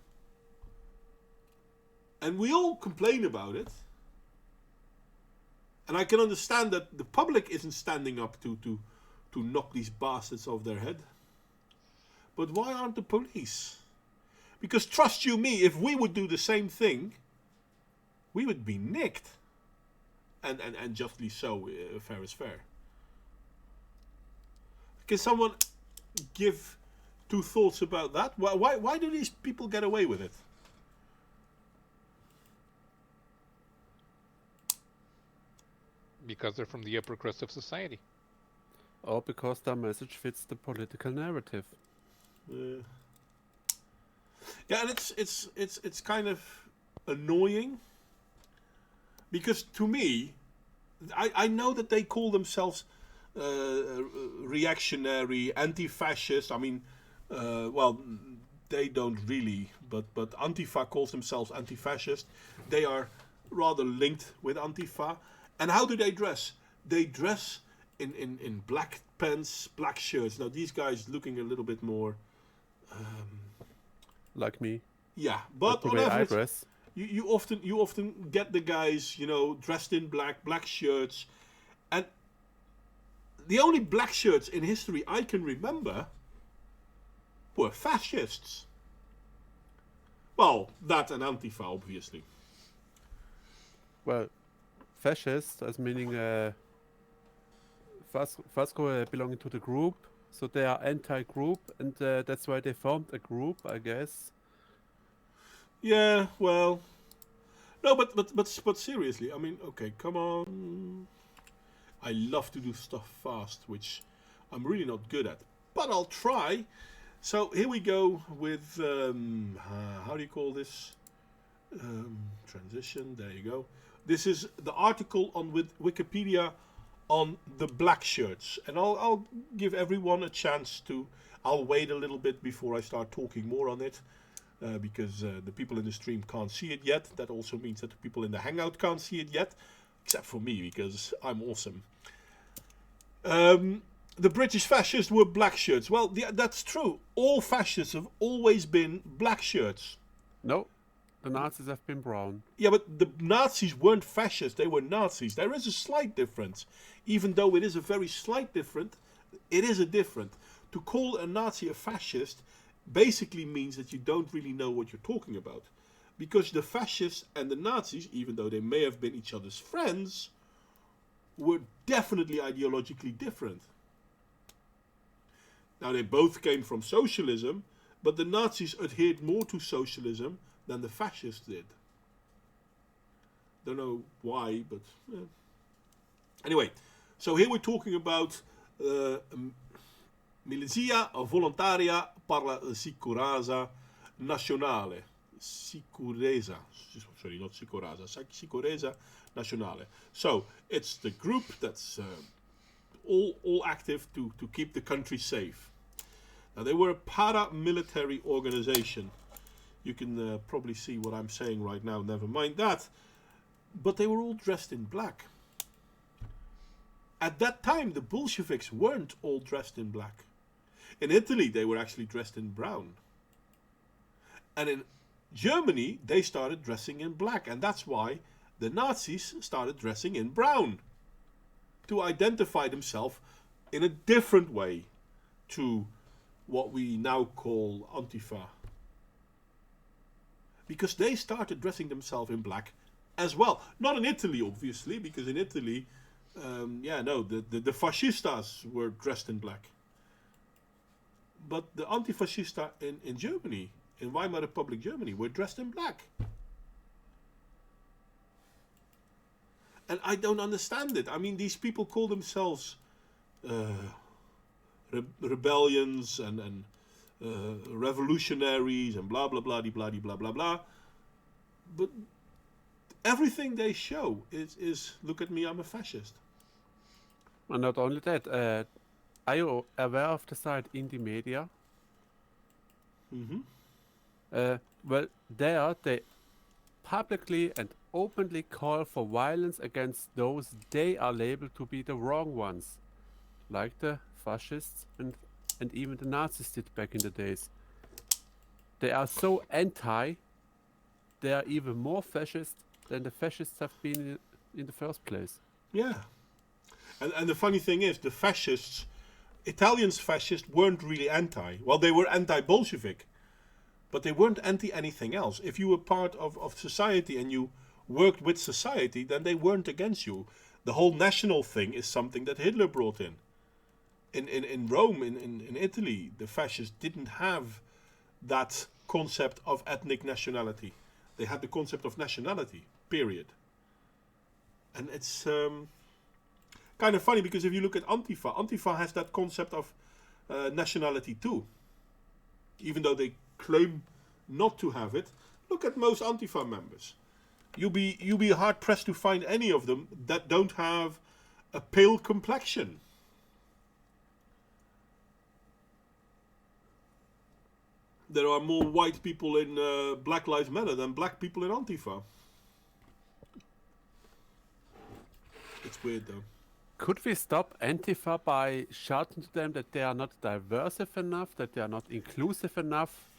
And we all complain about it. And I can understand that the public isn't standing up to knock these bastards off their head. But why aren't the police? Because trust you me, if we would do the same thing, we would be nicked. And justly so, fair is fair. Can someone give two thoughts about that? Why do these people get away with it? Because they're from the upper crust of society. Or because their message fits the political narrative. Yeah, and it's kind of annoying. Because to me, I know that they call themselves reactionary, anti-fascist. I mean, well, they don't really, but Antifa calls themselves anti-fascist. They are rather linked with Antifa. And how do they dress? They dress in black pants, black shirts. Now these guys looking a little bit more like me. Yeah, but the on way I average, dress. you often get the guys, you know, dressed in black shirts, and the only black shirts in history I can remember were fascists. Well, that and Antifa, obviously. Well, fascist as meaning Fasco belonging to the group, so they are anti-group, and that's why they formed a group, I guess. Yeah, well, no, but seriously, I mean, okay, come on. I love to do stuff fast, which I'm really not good at, but I'll try. So here we go with how do you call this? Transition. There you go. This is the article on Wikipedia on the black shirts, and I'll give everyone a chance to. I'll wait a little bit before I start talking more on it, because the people in the stream can't see it yet. That also means that the people in the hangout can't see it yet, except for me, because I'm awesome. The British fascists were black shirts. Well, that's true. All fascists have always been black shirts. No, the Nazis have been brown. Yeah, but the Nazis weren't fascists. They were Nazis. There is a slight difference. Even though it is a very slight difference, it is a difference. To call a Nazi a fascist basically means that you don't really know what you're talking about. Because the fascists and the Nazis, even though they may have been each other's friends, were definitely ideologically different. Now, they both came from socialism, but the Nazis adhered more to socialism than the fascists did. Don't know why, but anyway. So here we're talking about Milizia Volontaria per la Sicurezza Nazionale. Sicurezza. Sorry, not Sicurezza. Sicurezza Nazionale. So it's the group that's all active to keep the country safe. Now, they were a paramilitary organization. You can probably see what I'm saying right now, never mind that. But they were all dressed in black. At that time, the Bolsheviks weren't all dressed in black. In Italy, they were actually dressed in brown. And in Germany, they started dressing in black. And that's why the Nazis started dressing in brown. To identify themselves in a different way to what we now call Antifa. Because they started dressing themselves in black as well. Not in Italy, obviously, because in Italy, the fascistas were dressed in black. But the antifascista in Germany, in Weimar Republic Germany, were dressed in black. And I don't understand it. I mean, these people call themselves rebellions and revolutionaries and blah blah blah blah blah blah blah. But everything they show is look at me, I'm a fascist. And not only that, are you aware of the site Indie Media? Mm-hmm. Well, there they publicly and openly call for violence against those they are labeled to be the wrong ones, like the fascists and even the Nazis did back in the days. They are so anti, they are even more fascist than the fascists have been in the first place. Yeah. And the funny thing is, the fascists, Italians fascists weren't really anti. Well, they were anti-Bolshevik, but they weren't anti anything else. If you were part of society and you worked with society, then they weren't against you. The whole national thing is something that Hitler brought in. In Rome, in Italy, the fascists didn't have that concept of ethnic nationality. They had the concept of nationality, period. And it's kind of funny because if you look at Antifa, Antifa has that concept of nationality too. Even though they claim not to have it, look at most Antifa members. You'll be hard pressed to find any of them that don't have a pale complexion. There are more white people in Black Lives Matter than black people in Antifa. It's weird though. Could we stop Antifa by shouting to them that they are not diverse enough, that they are not inclusive enough?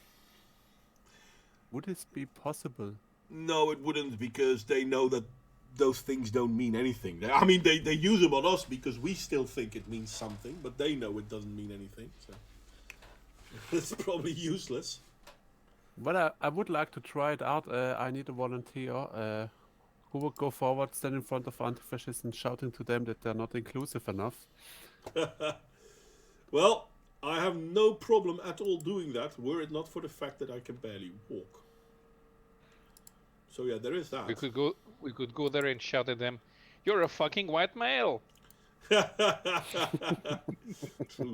Would this be possible? No, it wouldn't, because they know that those things don't mean anything. I mean, they use them on us because we still think it means something, but they know it doesn't mean anything. So it's probably useless. But I would like to try it out. I need a volunteer who would go forward, stand in front of anti-fascists and shouting to them that they're not inclusive enough. Well, I have no problem at all doing that, were it not for the fact that I can barely walk. So yeah, there is that. We could go there and shout at them, "You're a fucking white male." True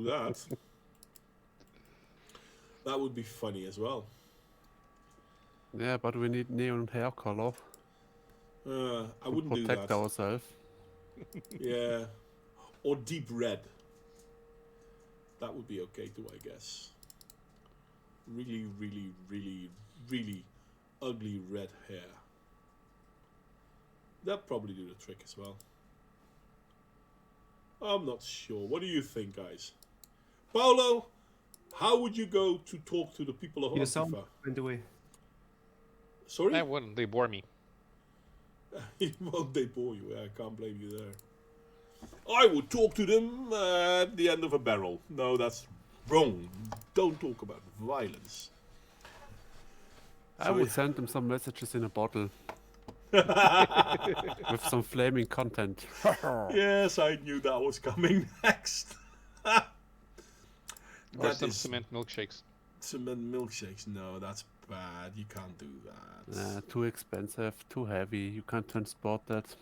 that. That would be funny as well. Yeah, but we need neon hair color I to wouldn't do protect that. ourselves. Yeah. Or deep red. That would be okay too, I guess. Really, really, really, really ugly red hair. That'd probably do the trick as well. I'm not sure. What do you think, guys? Paolo, how would you go to talk to the people of Your sound Antifa? went away. Sorry? I wouldn't. They bore me. Won't they bore you? I can't blame you there. I would talk to them at the end of a barrel. No, that's wrong. Don't talk about violence. I So would yeah. send them some messages in a bottle with some flaming content. Yes, I knew that was coming next. Or That some is cement milkshakes. cement milkshakes. No, that's bad. You can't do that. Too expensive, too heavy. You can't transport that.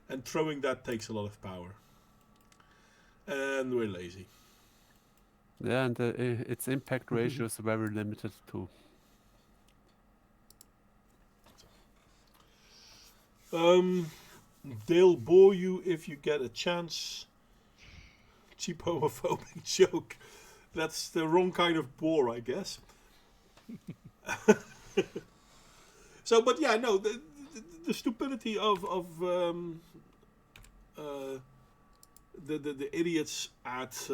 And throwing that takes a lot of power. And we're lazy. Yeah, and its impact ratio is very limited too. They'll bore you if you get a chance. Cheap homophobic joke. That's the wrong kind of bore, I guess. So, but yeah, no, the stupidity of the idiots at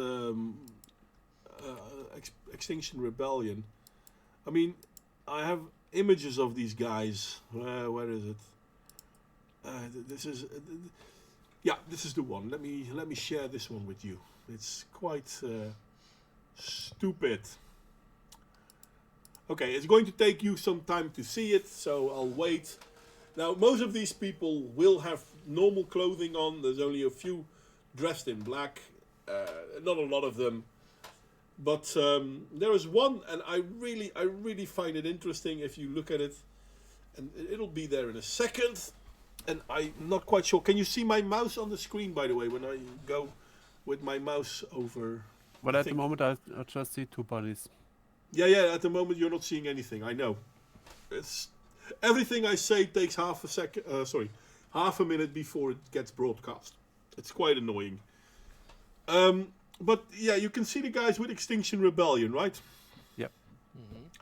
Extinction Rebellion. I mean, I have images of these guys. Where is it? This is, yeah, this is the one. Let me share this one with you. It's quite stupid. Okay, it's going to take you some time to see it, so I'll wait. Now, most of these people will have normal clothing on. There's only a few dressed in black. Not a lot of them. But there is one, and I really find it interesting if you look at it. And it'll be there in a second. And I'm not quite sure. Can you see my mouse on the screen, by the way, when I go with my mouse over? But at the moment, I just see two bodies. Yeah. At the moment, you're not seeing anything. I know. It's everything I say takes half a minute before it gets broadcast. It's quite annoying. But yeah, you can see the guys with Extinction Rebellion, right? Yep.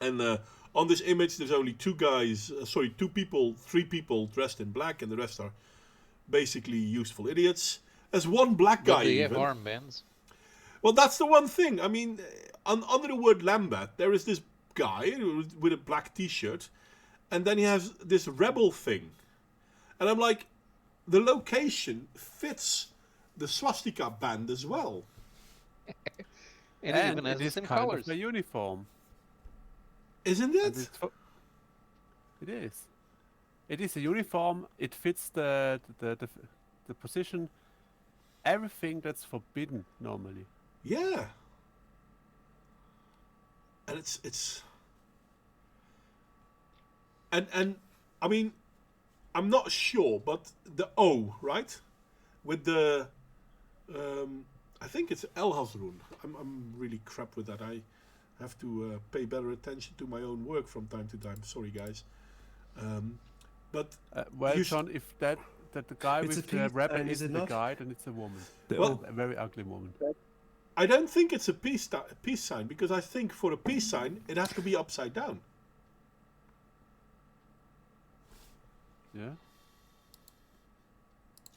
And on this image, there's only two people, three people dressed in black, and the rest are basically useful idiots. There's one black guy. But they have even. armbands. Well, that's the one thing. I mean, under the word Lambat, there is this guy with a black T-shirt, and then he has this rebel thing, and I'm like, the location fits the swastika band as well. And it even has it the is same kind colors. of a uniform. Isn't And it? it is. It is a uniform. It fits the position. Everything that's forbidden normally. Yeah. And it's and I mean, I'm not sure, but the O, right? With the I think it's Elhasrun. I'm really crap with that. I have to pay better attention to my own work from time to time. Sorry, guys. But Well, you John, if that the guy It's with a the peace rebel sign, is isn't it the not? guy, then it's a woman. Well- A very ugly woman. I don't think it's a peace sign, because I think for a peace sign it has to be upside down. Yeah.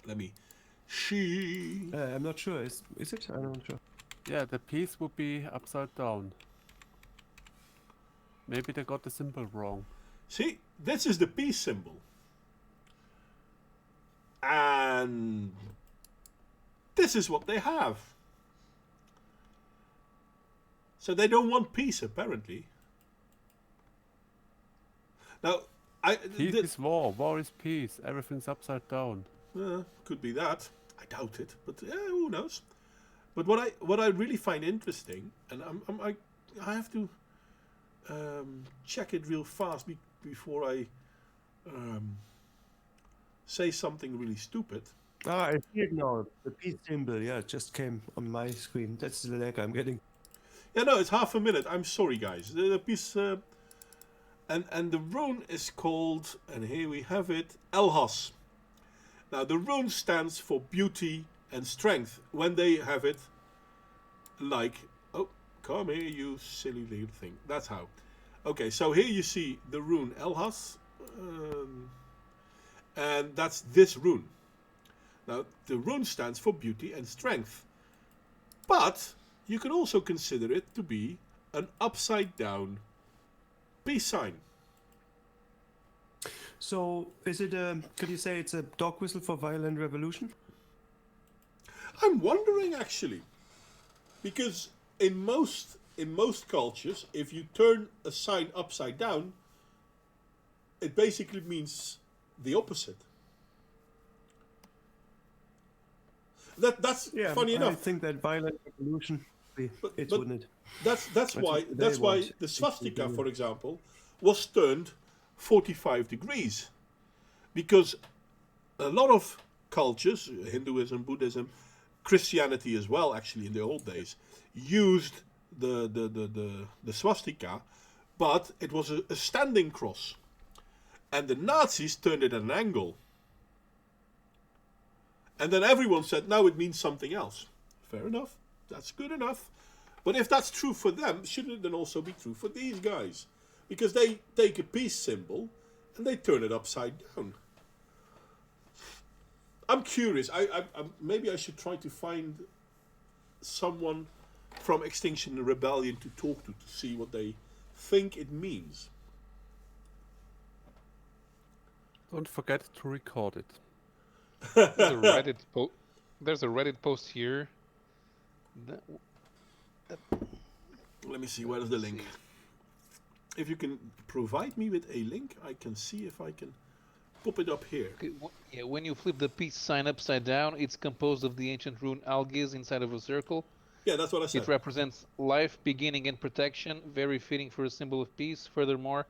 Let me. She. I'm not sure. Is it? I'm not sure. Yeah, the piece would be upside down. Maybe they got the symbol wrong. See, this is the peace symbol. And this is what they have. So they don't want peace, apparently. Now, Peace is war. War is peace. Everything's upside down. could be that. I doubt it, but who knows? But what I really find interesting, and I have to check it real fast before I say something really stupid. Ah, I see it now. The peace symbol, yeah, it just came on my screen. That's the lag I'm getting. Yeah, no, it's half a minute. I'm sorry, guys. The piece, and the rune is called, and here we have it, Elhas. Now, the rune stands for beauty and strength. When they have it, like, oh, come here, you silly little thing. That's how. Okay, so here you see the rune Elhas, and that's this rune. Now, the rune stands for beauty and strength, but you can also consider it to be an upside down peace sign. So, is it could you say it's a dog whistle for violent revolution? I'm wondering, actually, because in most cultures, if you turn a sign upside down, it basically means the opposite. That's funny I enough. think that violent revolution, But- wouldn't it? That's That's why what they want. the swastika, for example, was turned 45 degrees, because a lot of cultures, Hinduism, Buddhism, Christianity as well, actually in the old days, used the swastika, but it was a standing cross, and the Nazis turned it at an angle, and then everyone said, now it means something else. Fair enough, that's good enough. But if that's true for them, shouldn't it then also be true for these guys? Because they take a peace symbol and they turn it upside down. I'm curious. I maybe I should try to find someone from Extinction Rebellion to talk to see what they think it means. Don't forget to record it. There's a Reddit post here. Let me see, where is the link? If you can provide me with a link, I can see if I can pop it up here. Okay, yeah, when you flip the peace sign upside down, it's composed of the ancient rune algiz inside of a circle. Yeah, that's what I said. It represents life, beginning, and protection, very fitting for a symbol of peace. Furthermore,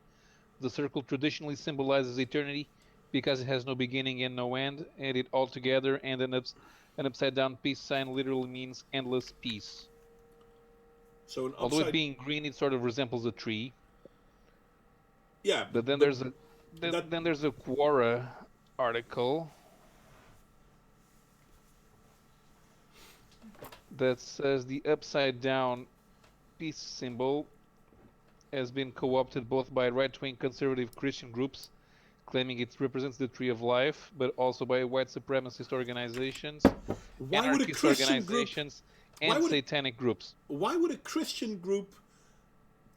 the circle traditionally symbolizes eternity because it has no beginning and no end, and it all together, and an upside down peace sign literally means endless peace. So an Although it upside, being green, it sort of resembles a tree. yeah, But then but there's a Quora article that says the upside down peace symbol has been co-opted both by right-wing conservative Christian groups claiming it represents the tree of life, but also by white supremacist organizations, why would a anarchist Christian group? organizations, Why and would a, satanic groups. why would a Christian group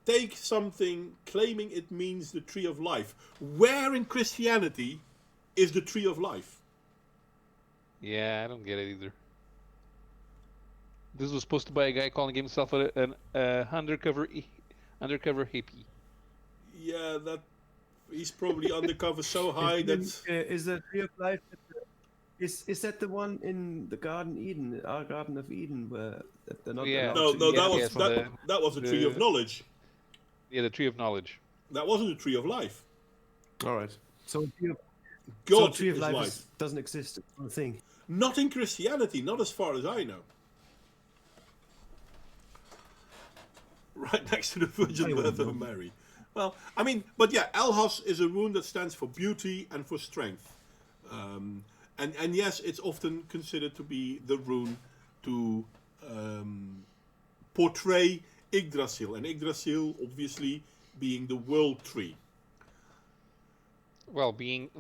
take something claiming it means the tree of life? Where in Christianity is the tree of life? Yeah, I don't get it either. This was posted by a guy calling himself an undercover hippie. Yeah, that he's probably undercover so high that Is the tree of life? Is that the one in the Garden Eden, our Garden of Eden, where they're not Yeah. allowed no, to that eat? was yes, that was the tree of the- knowledge. Yeah, the tree of knowledge. That wasn't the tree of life. All right. So tree of, God tree of is life life. doesn't exist. It's not a thing. Not in Christianity, not as far as I know. Right next to the Virgin Birth of Mary. Well, I mean, but yeah, Elhas is a rune that stands for beauty and for strength. And yes, it's often considered to be the rune to portray Yggdrasil. And Yggdrasil, obviously, being the world tree. Well, being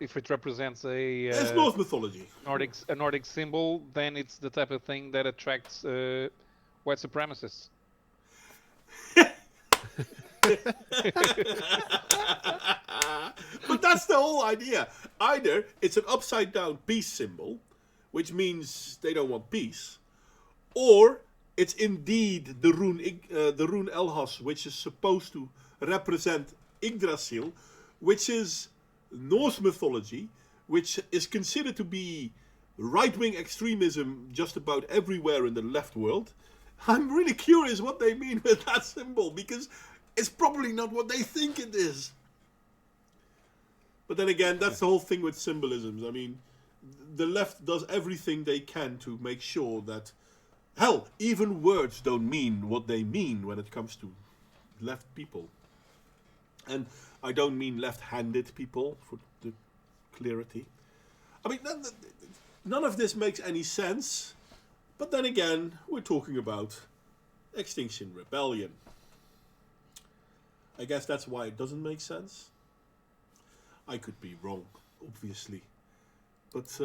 if it represents It's a Norse mythology. Nordic symbol, then it's the type of thing that attracts white supremacists. But that's the whole idea. Either it's an upside down peace symbol, which means they don't want peace, or it's indeed the rune Elhas, which is supposed to represent Yggdrasil, which is Norse mythology, which is considered to be right-wing extremism just about everywhere in the left world. I'm really curious what they mean with that symbol, because it's probably not what they think it is. But then again, that's the whole thing with symbolisms. I mean, the left does everything they can to make sure that, hell, even words don't mean what they mean when it comes to left people. And I don't mean left-handed people, for the clarity. I mean, none of this makes any sense. But then again, we're talking about Extinction Rebellion. I guess that's why it doesn't make sense. I could be wrong, obviously. But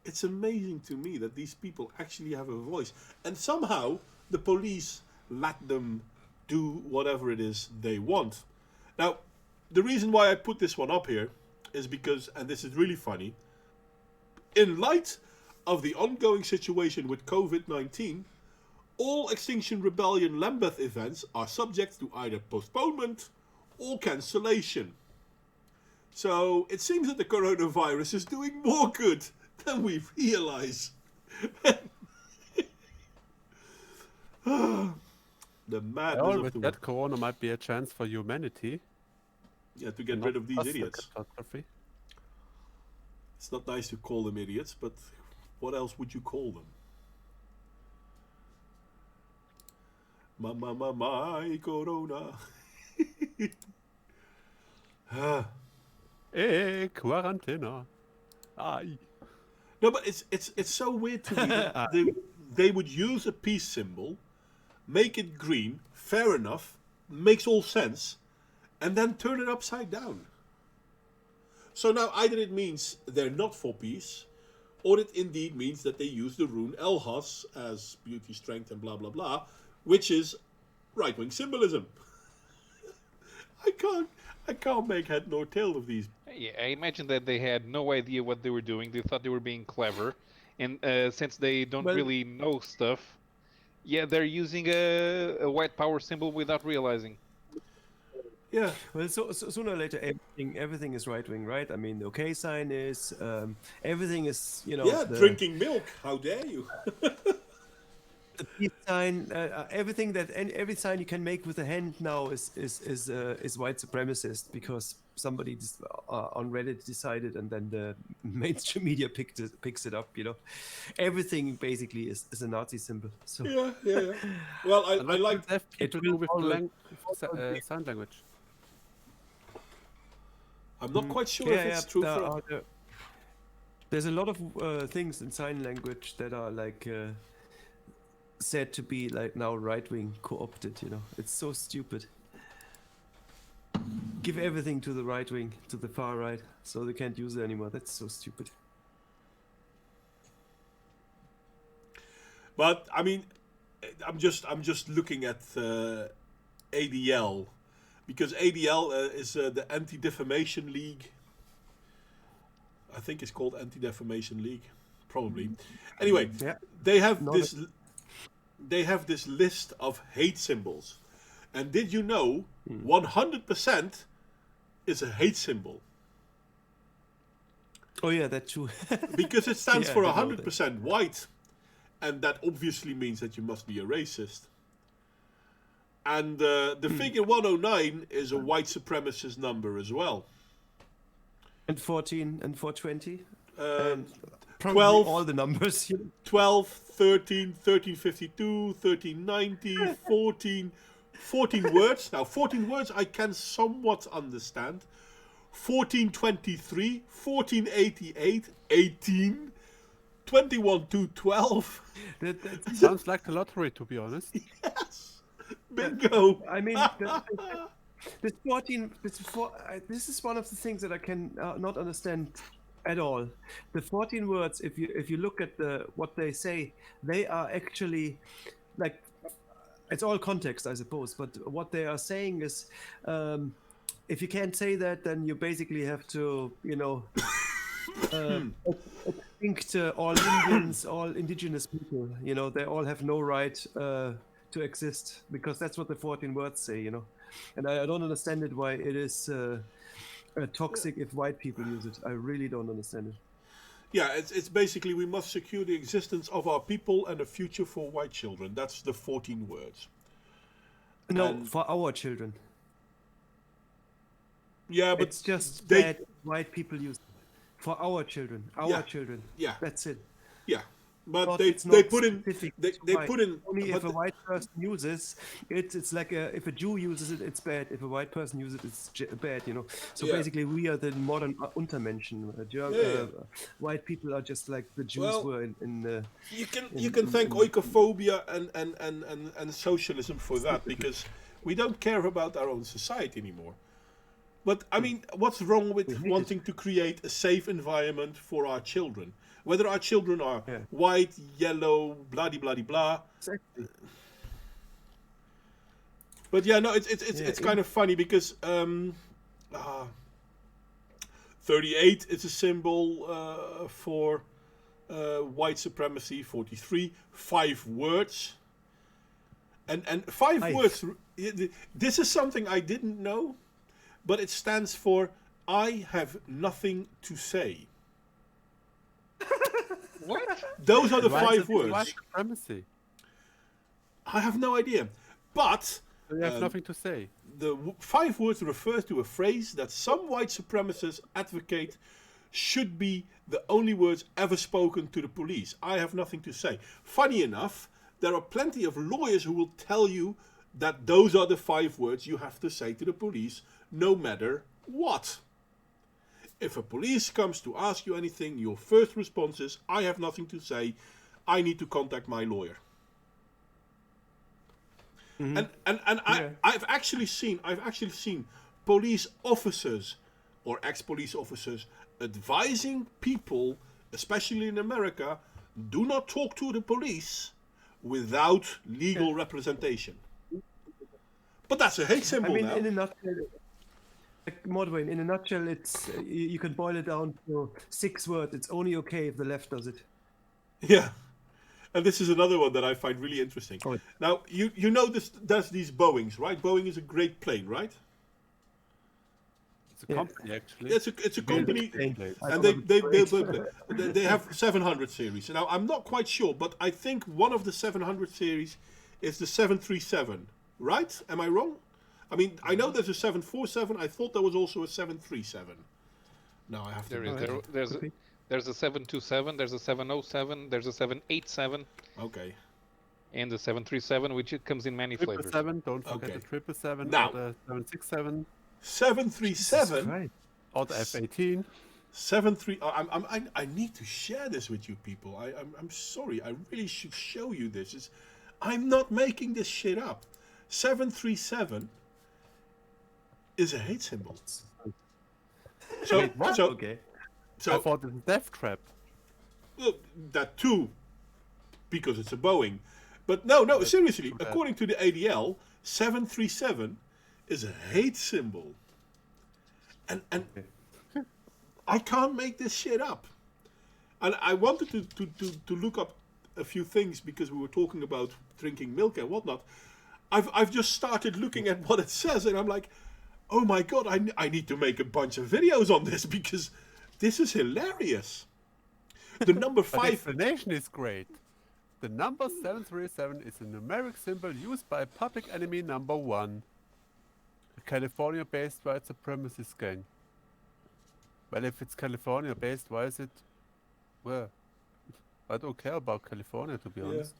it's amazing to me that these people actually have a voice. And somehow the police let them do whatever it is they want. Now, the reason why I put this one up here is because, and this is really funny, in light of the ongoing situation with COVID-19, all Extinction Rebellion Lambeth events are subject to either postponement or cancellation. So it seems that the coronavirus is doing more good than we realize. The madness Well, of with the that, Corona might be a chance for humanity. yeah, to get not rid of these cause a idiots. catastrophe. It's not nice to call them idiots, but what else would you call them? My corona. Quarantena. Ai. No, but it's so weird to me that they would use a peace symbol, make it green, fair enough, makes all sense, and then turn it upside down. So now either it means they're not for peace, or it indeed means that they use the rune Elhas as beauty, strength, and blah blah blah, which is right-wing symbolism. I can't make head nor tail of these. Yeah, I imagine that they had no idea what they were doing. They thought they were being clever, and since they don't Well- really know stuff, yeah, they're using a white power symbol without realizing. Yeah. Well, so sooner or later, everything is right wing, right? I mean, the OK sign is everything is, you know, Yeah, the drinking milk. How dare you? peace sign, everything that every sign you can make with a hand now is white supremacist because somebody on Reddit decided, and then the mainstream media picks it up. You know, everything basically is a Nazi symbol. So Yeah. Well, I What like. will deaf It people will do with always- sign language? I'm not quite sure if it's true for. There's a lot of things in sign language that are like said to be like now right wing co-opted. You know, it's so stupid. Give everything to the right wing, to the far right, so they can't use it anymore. That's so stupid. But I mean, I'm just looking at ADL, because ADL is the Anti-Defamation League. I think it's called Anti-Defamation League, probably. Anyway, Yeah. they have Not this. They have this list of hate symbols, and did you know 100% is a hate symbol? Oh yeah, that's true. Because it stands Yeah, for I did know that. 100% white, and that obviously means that you must be a racist. And the figure 109 is a white supremacist number as well. And 14 and 420. Um, Probably 12. all the numbers. 12, 13, 1352, 1390, 14, 14 words. Now, 14 words I can somewhat understand. 1423, 1488, 18, 21 to 12. That's Sounds like the lottery, to be honest. Yes! Bingo! I mean, this 14. This is one of the things that I can not understand at all. The 14 words. If you look at what they say, they are actually like it's all context, I suppose. But what they are saying is, if you can't say that, then you basically have to, you know, extinct all Indians, all indigenous people. You know, they all have no right to exist because that's what the 14 words say. You know, and I don't understand it why it is toxic if white people use it. I really don't understand it. Yeah, it's basically we must secure the existence of our people and a future for white children. That's the 14 words. No, And- for our children. Yeah, but It's just they- bad if white people use it. For our children. Our Yeah. children. Yeah. That's it. yeah, but Not- they it's they not put in specific they to they white. put in Only but if a white person uses it, it's like if a Jew uses it, it's bad. If a white person uses it, it's bad. You know. So Yeah. basically, we are the modern Untermenschen. Yeah. White people are just like the Jews Well, were in the. you can thank oikophobia and socialism for that, because we don't care about our own society anymore. But I mean, what's wrong with hate it. wanting to create a safe environment for our children? Whether our children are Yeah. white, yellow, blah de blah de blah. Exactly. But yeah, no, it's Yeah, kind of funny because 38 is a symbol for white supremacy. 43, 5 words, and 5 Five. words. This is something I didn't know, but it stands for I have nothing to say. What? Those are the Why is 5 it words. white supremacy? I have no idea, but. So you have nothing to say. The 5 words refer to a phrase that some white supremacists advocate should be the only words ever spoken to the police. I have nothing to say. Funny enough, there are plenty of lawyers who will tell you that those are the 5 words you have to say to the police, no matter what. If a police comes to ask you anything, your first response is, I have nothing to say, I need to contact my lawyer. And Yeah. I've actually seen police officers or ex-police officers advising people, especially in America, do not talk to the police without legal representation. But that's a hate I symbol mean, now. in a nutshell, like Modwayne, in a nutshell, it's you can boil it down to 6 words. It's only okay if the left does it. Yeah. And this is another one that I find really interesting. Oh. Now, you know there's these Boeings, right? Boeing is a great plane, right? It's a company actually. It's a company, Plane. and they have 700 series. Now, I'm not quite sure, but I think one of the 700 series is the 737, right? Am I wrong? I mean, I know there's a 747. I thought there was also a 737. Now I have to. There's a 727, there's a 707, there's a 787, Okay. and the 737, which it comes in many flavors. 777, don't forget Okay. the 777, Now. or the 767, 737. Right. or the F-18. 73. I need to share this with you people. I'm sorry. I really should show you this. I'm not making this shit up. 737 is a hate symbol. So Okay. I thought it's a death trap. well, that too, because it's a Boeing. But no, seriously. bad. According to the ADL, 737 is a hate symbol. And I can't make this shit up. And I wanted to look up a few things because we were talking about drinking milk and whatnot. I've just started looking at what it says, and I'm like, oh my god, I need to make a bunch of videos on this because this is hilarious. The number But the 5. explanation is great. The number 737 is a numeric symbol used by public enemy number 1, a California-based white supremacist gang. Well, if it's California-based, why is it? Well, I don't care about California, to be honest.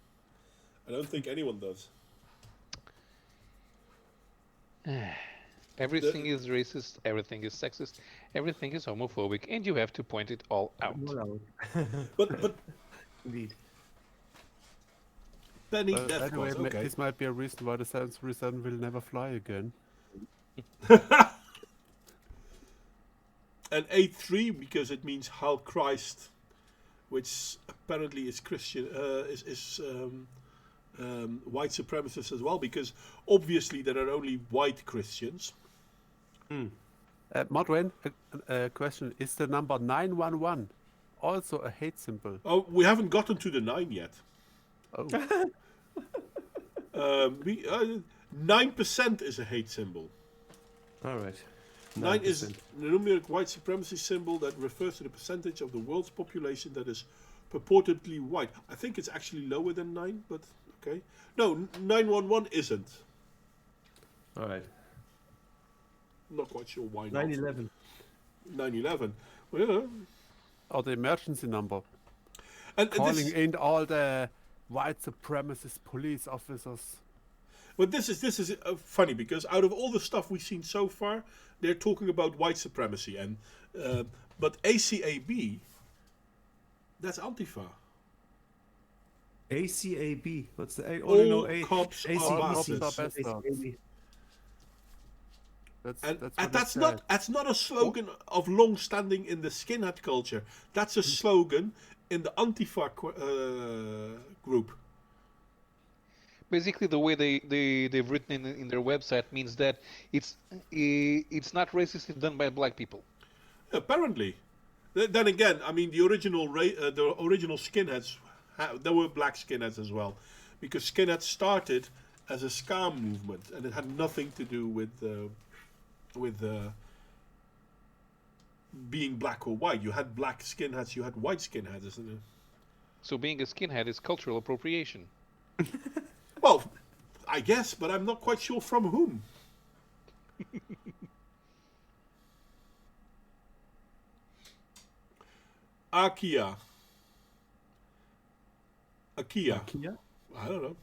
I don't think anyone does. Everything is racist, everything is sexist, everything is homophobic, and you have to point it all out. Well, But indeed. Penny, By death the way, cause, okay. this might be a reason why the 737 will never fly again. And A3 because it means Hail Christ, which apparently is Christian, white supremacist as well, because obviously there are only white Christians. Modwen, a question: is the number 911 also a hate symbol? Oh, we haven't gotten to the 9 yet. Oh, 9% is a hate symbol. All right. 9 is 9%. the numeric white supremacy symbol that refers to the percentage of the world's population that is purportedly white. I think it's actually lower than 9, but okay. No, 911 isn't. All right. I'm not quite sure why not. 9/11. 9/11. Well, yeah. or the emergency number. And Calling in all the white supremacist police officers. But this is funny because out of all the stuff we've seen so far, they're talking about white supremacy, and but ACAB, that's Antifa. ACAB. What's the A? All no, A. cops are ACDC. bastards. ACAB. And what that's not a slogan of long standing in the skinhead culture. That's a slogan in the Antifa group. Basically, the way they've written in their website means that it's not racist if done by black people. Apparently. Then again, I mean, the original skinheads, there were black skinheads as well, because skinheads started as a ska movement, and it had nothing to do with being black or white. You had black skinheads, you had white skinheads, isn't it? So being a skinhead is cultural appropriation. Well, I guess, but I'm not quite sure from whom. IKEA. IKEA? I don't know.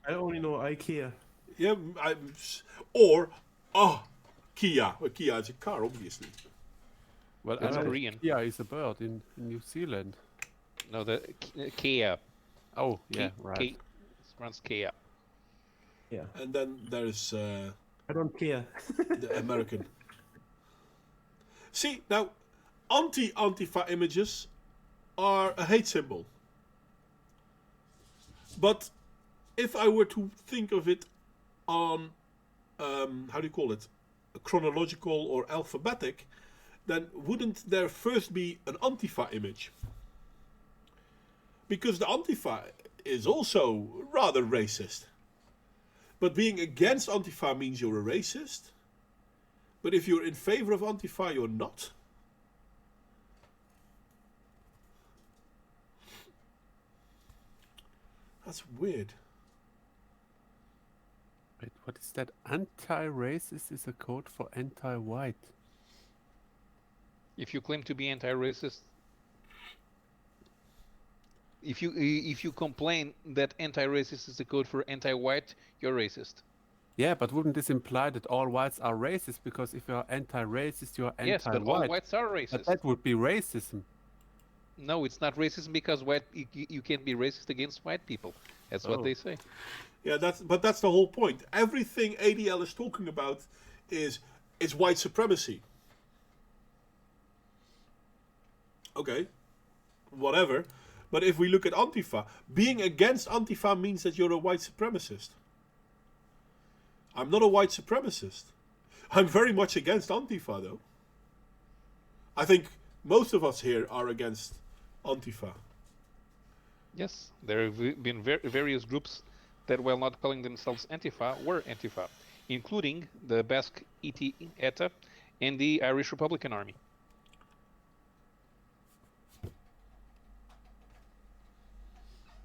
I only know IKEA. Yeah, Kia. Well, Kia is a car, obviously. Well, That's I know Korean. Kia is a bird in New Zealand. No, the Kia. Oh, yeah, right. It runs Kia. Yeah. And then there's I don't care. the American. See, now, Antifa images are a hate symbol. But if I were to think of it on, how do you call it, chronological or alphabetic, then wouldn't there first be an Antifa image because the Antifa is also rather racist. But being against Antifa means you're a racist. But if you're in favor of Antifa, you're not. That's weird. Wait, what is that? Anti-racist is a code for anti-white. If you claim to be anti-racist, if you complain that anti-racist is the code for anti-white, you're racist. Yeah, but wouldn't this imply that all whites are racist? Because if you're anti-racist, you're Yes, anti-white. but all whites are racist. But that would be racism. No, it's not racism because you can't be racist against white people. That's what they say. Yeah, that's the whole point. Everything ADL is talking about is white supremacy. Okay, whatever. But if we look at Antifa, being against Antifa means that you're a white supremacist. I'm not a white supremacist. I'm very much against Antifa, though. I think most of us here are against Antifa. Yes, there have been various groups that, while not calling themselves Antifa, were Antifa, including the Basque ETA and the Irish Republican Army.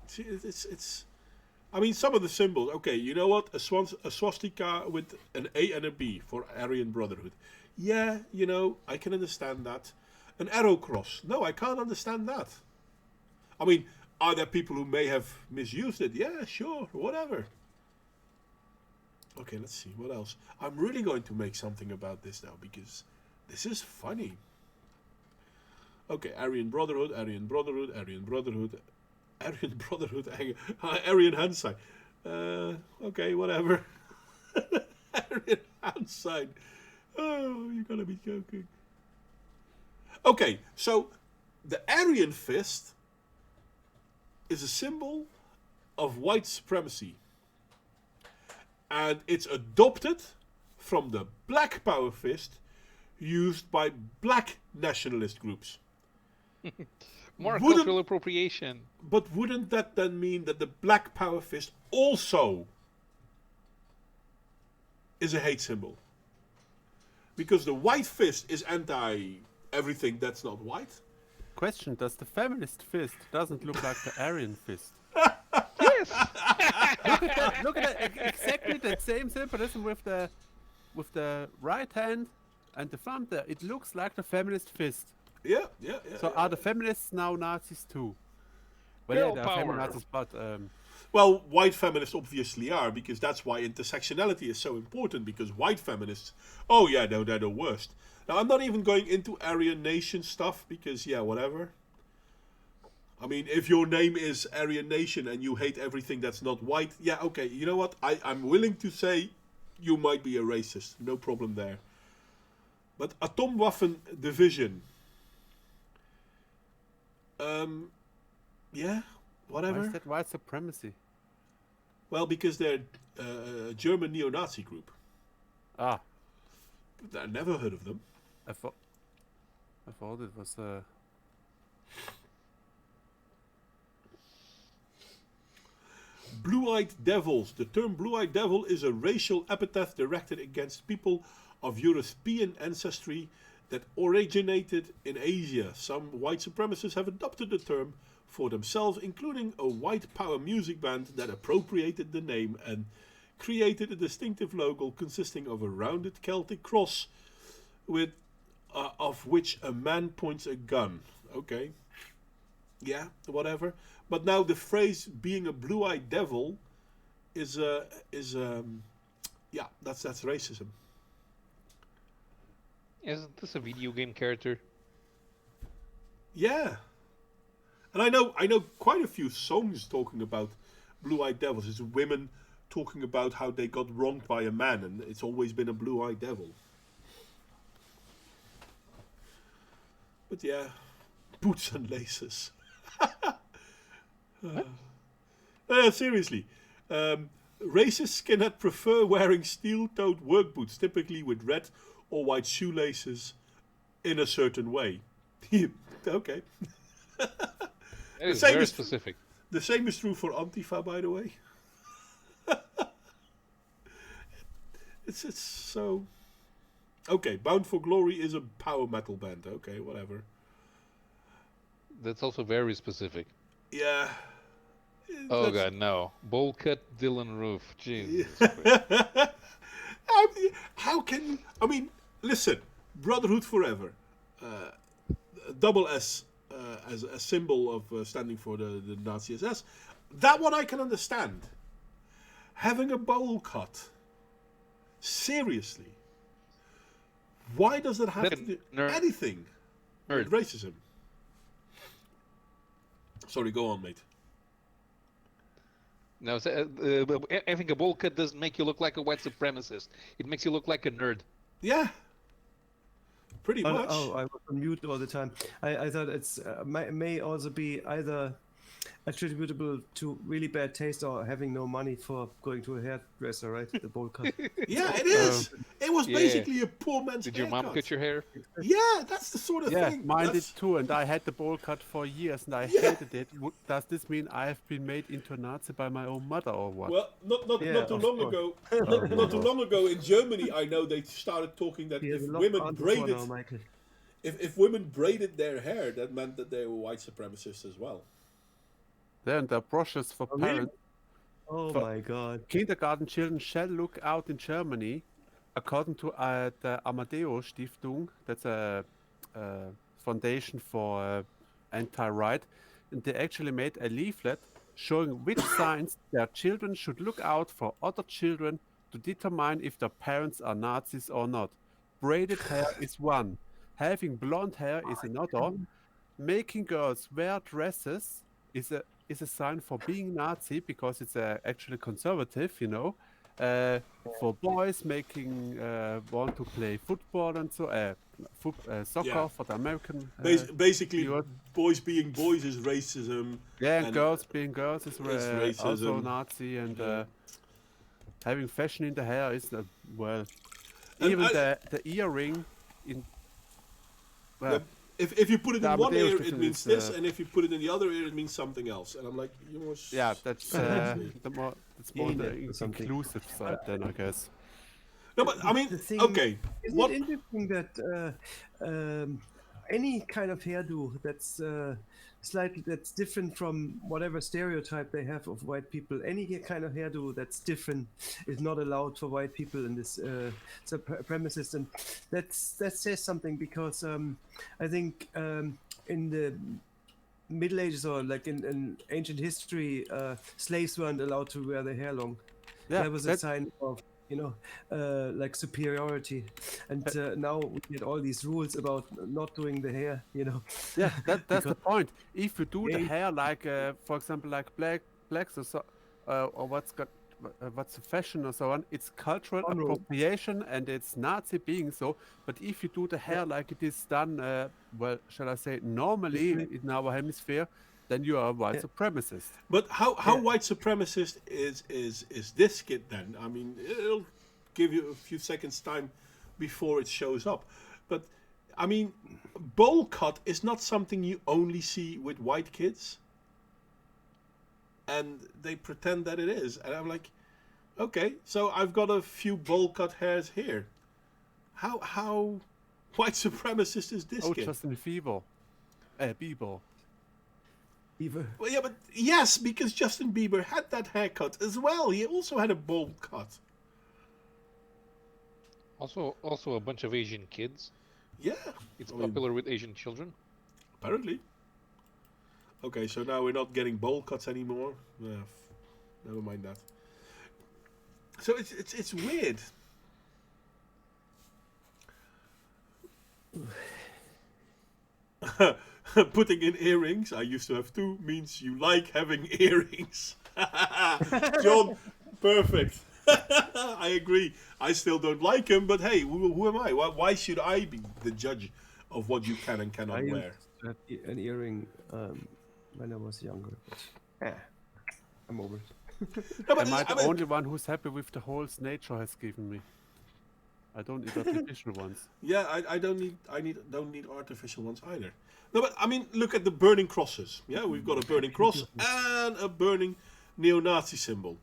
See, it's. I mean, some of the symbols. Okay, you know what? A swastika with an A and a B for Aryan Brotherhood. Yeah, you know, I can understand that. An arrow cross. No, I can't understand that. I mean, are there people who may have misused it? Yeah, sure, whatever. Okay, let's see. What else? I'm really going to make something about this now because this is funny. Okay, Aryan Brotherhood, Aryan Brotherhood, Aryan Brotherhood, Aryan Brotherhood, Aryan hand sign. Okay, whatever. Aryan hand sign. Oh, you're gonna be joking. Okay, so the Aryan fist is a symbol of white supremacy. And it's adopted from the black power fist used by black nationalist groups. More cultural appropriation. But wouldn't that then mean that the black power fist also is a hate symbol? Because the white fist is anti everything that's not white. Question, does the feminist fist doesn't look like the Aryan fist? Yes. Look at that, exactly the same symbolism with the right hand and the thumb there. It looks like the feminist fist. Yeah. So are the feminists now Nazis too? Well, Girl yeah, they're power. feminazis, but Well, white feminists obviously are, because that's why intersectionality is so important, because white feminists, oh yeah, no, they're the worst. Now, I'm not even going into Aryan Nation stuff, because, yeah, whatever. I mean, if your name is Aryan Nation and you hate everything that's not white, yeah, okay, you know what? I'm willing to say you might be a racist. No problem there. But Atomwaffen Division. Yeah, whatever. why is that white supremacy? Well, because they're a German neo-Nazi group. Ah, I never heard of them. I thought it was Blue-eyed devils. The term blue-eyed devil is a racial epithet directed against people of European ancestry that originated in Asia. Some white supremacists have adopted the term for themselves, including a white power music band that appropriated the name and created a distinctive logo consisting of a rounded Celtic cross with of which a man points a gun. Okay. Yeah, whatever. But now the phrase being a blue-eyed devil is yeah, that's racism. Isn't this a video game character? Yeah. And I know quite a few songs talking about blue-eyed devils. It's women talking about how they got wronged by a man, and it's always been a blue-eyed devil. But yeah, boots and laces. Seriously. Racist skinhead prefer wearing steel-toed work boots, typically with red or white shoelaces in a certain way. Okay. It The is same very is specific. the same is true for Antifa, by the way. It's so. Okay, Bound for Glory is a power metal band. Okay, whatever. That's also very specific. Yeah. Oh That's- god, no. Bowl cut Dylan Roof. Jesus Christ. I mean, how can you? I mean, listen, Brotherhood Forever, double S as a symbol of standing for the Nazi SS. That one I can understand. Having a bowl cut. Seriously. Why does that have That to do nerd- anything with nerd. racism? Sorry, go on, mate. No, I think a bowl cut doesn't make you look like a white supremacist. It makes you look like a nerd. Yeah. Pretty much. Oh, I was on mute all the time. I thought it's may also be either attributable to really bad taste or having no money for going to a hairdresser, right? The bowl cut. Yeah, it is. It was Yeah. basically a poor man's Did your mom haircut. cut your hair? Yeah, that's the sort of Yeah, thing. mine did That's- too, and I had the bowl cut for years, and I Yeah. hated it. Does this mean I have been made into a Nazi by my own mother, or what? Well, Yeah, not too of long course. ago. Not too long ago in Germany, I know they started talking that He has if a lot women of answers for braided, now, Michael. if women braided their hair, that meant that they were white supremacists as well. Then the brochures for Oh, really? parents. Oh For- my god. Kindergarten children shall look out in Germany, according to the Amadeo Stiftung. That's a foundation for anti-right, and they actually made a leaflet showing which signs their children should look out for other children to determine if their parents are Nazis or not. Braided hair is one. Having blonde hair is another. Making girls wear dresses is a sign for being Nazi because it's actually conservative, you know. For boys making want to play football and so soccer Yeah. for the American. Basically, you- boys being boys is racism. Yeah, and and- girls being girls is racism. also Nazi, and Yeah. having fashion in the hair is well. And Even I- the earring in. Well, Yeah, if you put it the in one Amadeus ear, it difference means is, this, and if you put it in the other ear, it means something else. And I'm like, you must. yeah, that's Seriously. that's more the Or something. inclusive side then, I guess. No, but I mean, The thing- okay. Isn't What? it interesting that any kind of hairdo that's that's different from whatever stereotype they have of white people, any kind of hairdo that's different is not allowed for white people in this supremacist, and that says something because I think in the Middle Ages or like in ancient history, slaves weren't allowed to wear their hair long. Yeah, That was a sign of like superiority, and now we get all these rules about not doing the hair, yeah, that's the point. If you do the Yeah. hair like, for example, like blacks or what's the fashion or so on, it's cultural Honorable. appropriation and it's Nazi being so. But if you do the hair like it is done, well, shall I say, normally in our hemisphere, then you are a white supremacist. But how Yeah. white supremacist is this kid then? I mean, it'll give you a few seconds time before it shows up. But I mean, bowl cut is not something you only see with white kids. And they pretend that it is. And I'm like, okay, so I've got a few bowl cut hairs here. How white supremacist is this Oh, kid? Justin Bieber. Either. Well, yeah, but yes, because Justin Bieber had that haircut as well. He also had a bowl cut. Also a bunch of Asian kids. Yeah, It's I mean, popular with Asian children. apparently. Okay, so now we're not getting bowl cuts anymore. Never mind that. So it's weird. Putting in earrings. I used to have two. Means you like having earrings. John, perfect. I agree. I still don't like him, but hey, who am I? Why should I be the judge of what you can and I cannot used wear? to have an earring when I was younger, but I'm over it. No, but Am I I the mean- only one who's happy with the holes nature has given me? I don't need artificial ones. Yeah, I don't need artificial ones either. No, but I mean, look at the burning crosses. Yeah, we've got a burning cross and a burning neo-Nazi symbol.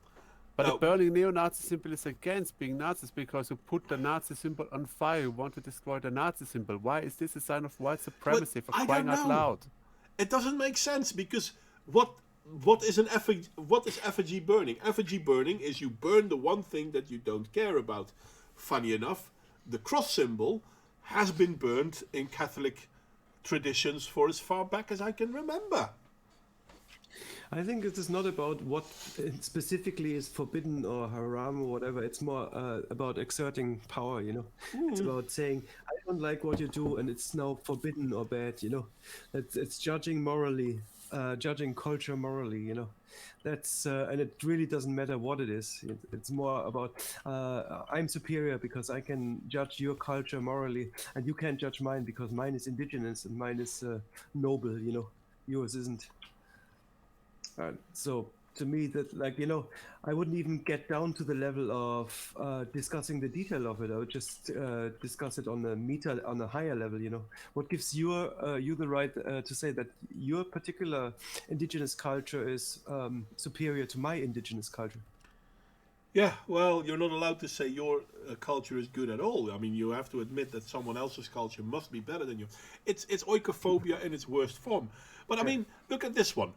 But Now, the burning neo-Nazi symbol is against being Nazis because you put the Nazi symbol on fire. You want to destroy the Nazi symbol. Why is this a sign of white supremacy for I crying don't out know. loud? It doesn't make sense because what is effigy burning? Effigy burning is you burn the one thing that you don't care about. Funny enough, the cross symbol has been burned in Catholic traditions for as far back as I can remember. I think it is not about what specifically is forbidden or haram or whatever. It's more about exerting power, you know. It's about saying, I don't like what you do and it's now forbidden or bad, you know. It's judging morally, judging culture morally, you know. That's and it really doesn't matter what it is. It's more about I'm superior because I can judge your culture morally and you can't judge mine because mine is indigenous and mine is noble, you know. Yours isn't. So to me, that, like, you know, I wouldn't even get down to the level of discussing the detail of it. I would just discuss it on a higher level. You know, what gives you the right to say that your particular indigenous culture is superior to my indigenous culture? Yeah, well, you're not allowed to say your culture is good at all. I mean, you have to admit that someone else's culture must be better than you. It's oikophobia in its worst form. But I mean, look at this one.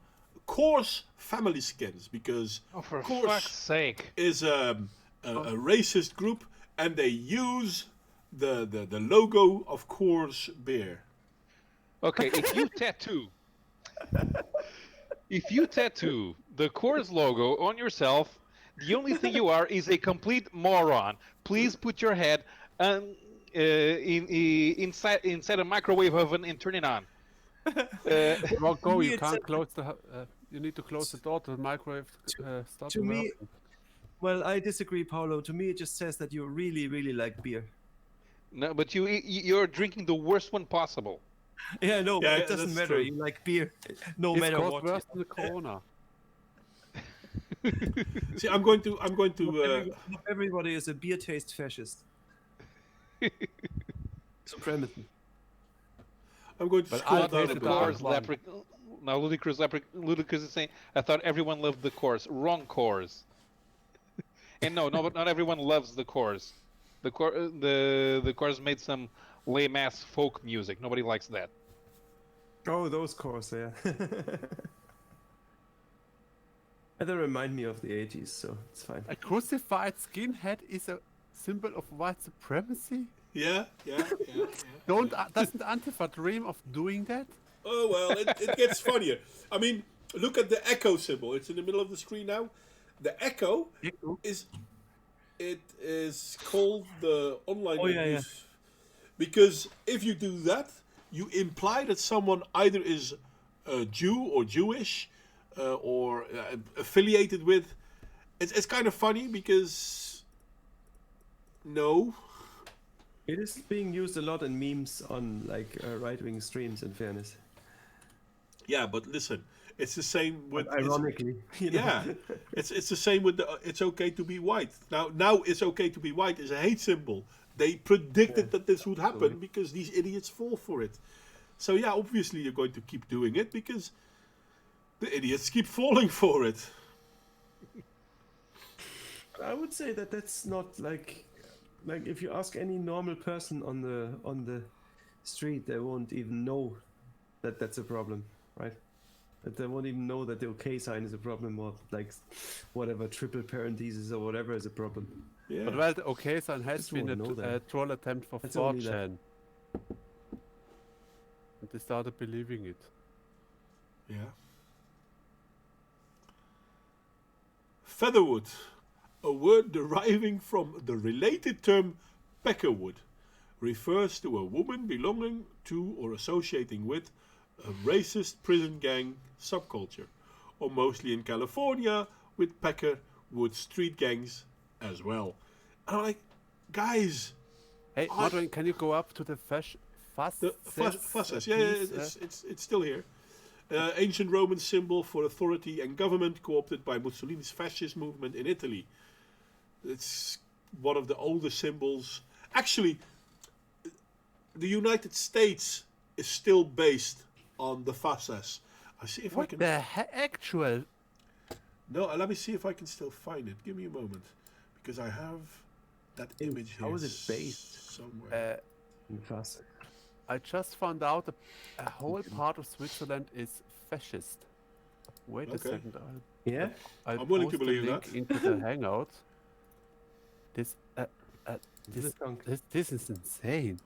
Coarse family skins, because Oh, for Coarse fuck's sake! is a racist group, and they use the logo of Coors beer. Okay, if you tattoo the Coors logo on yourself, the only thing you are is a complete moron. Please put your head inside a microwave oven and turn it on. Well, go. me You it's can't close the. You need to close the door to the microwave. Start To the me, working. well, I disagree, Paolo. To me, it just says that you really, really like beer. No, but you're drinking the worst one possible. Yeah, no, Yeah, it doesn't that's matter. true. You like beer, no It's matter caused what. worse than the corona. See, I'm going to Not everybody is a beer taste fascist. Supremacy. I'm going to But scroll I down a tasted bit. the here. Coors one. Now Ludicrous is saying, I thought everyone loved the Coors. Wrong Coors. And no, but not everyone loves the Coors. The Coors made some lame ass folk music. Nobody likes that. Oh, those cores, yeah. And they remind me of the 80s, so it's fine. A crucified skinhead is a symbol of white supremacy. Yeah. Doesn't Antifa dream of doing that? Oh well, it gets funnier. I mean, look at the echo symbol. It's in the middle of the screen now. The echo is called the online abuse because if you do that, you imply that someone either is a Jew or Jewish or affiliated with. It's kind of funny because no. It is being used a lot in memes on like right-wing streams. In fairness, Yeah, but listen, it's the same with ironically, you know? Yeah, it's the same with the it's okay to be white. Now it's okay to be white is a hate symbol. They predicted that this would happen because these idiots fall for it. So yeah, obviously you're going to keep doing it because the idiots keep falling for it. I would say that that's not like if you ask any normal person on the street, they won't even know that that's a problem, right? That they won't even know that the OK sign is a problem, or like whatever triple parentheses or whatever is a problem. Yeah. But well, the OK sign has Just been won't know a that. troll attempt for That's only 4chan. And they started believing it. Yeah. Featherwood, a word deriving from the related term peckerwood, refers to a woman belonging to or associating with a racist prison gang subculture, or mostly in California with peckerwood street gangs as well. And I'm like, guys, Hey, Modern, can you go up to the fuss? Fasces, it's still here. Ancient Roman symbol for authority and government, co-opted by Mussolini's fascist movement in Italy. It's one of the oldest symbols, Actually, the United States is still based on the fasces. I see if I What can. the actual? No, let me see if I can still find it. Give me a moment, because I have that image here. How is it based? Somewhere. Fast. I just found out a whole part of Switzerland is fascist. Wait a Okay. second. Yeah. I'll I'm willing to post a believe link that. into the hangout. This, This is punk. this is insane.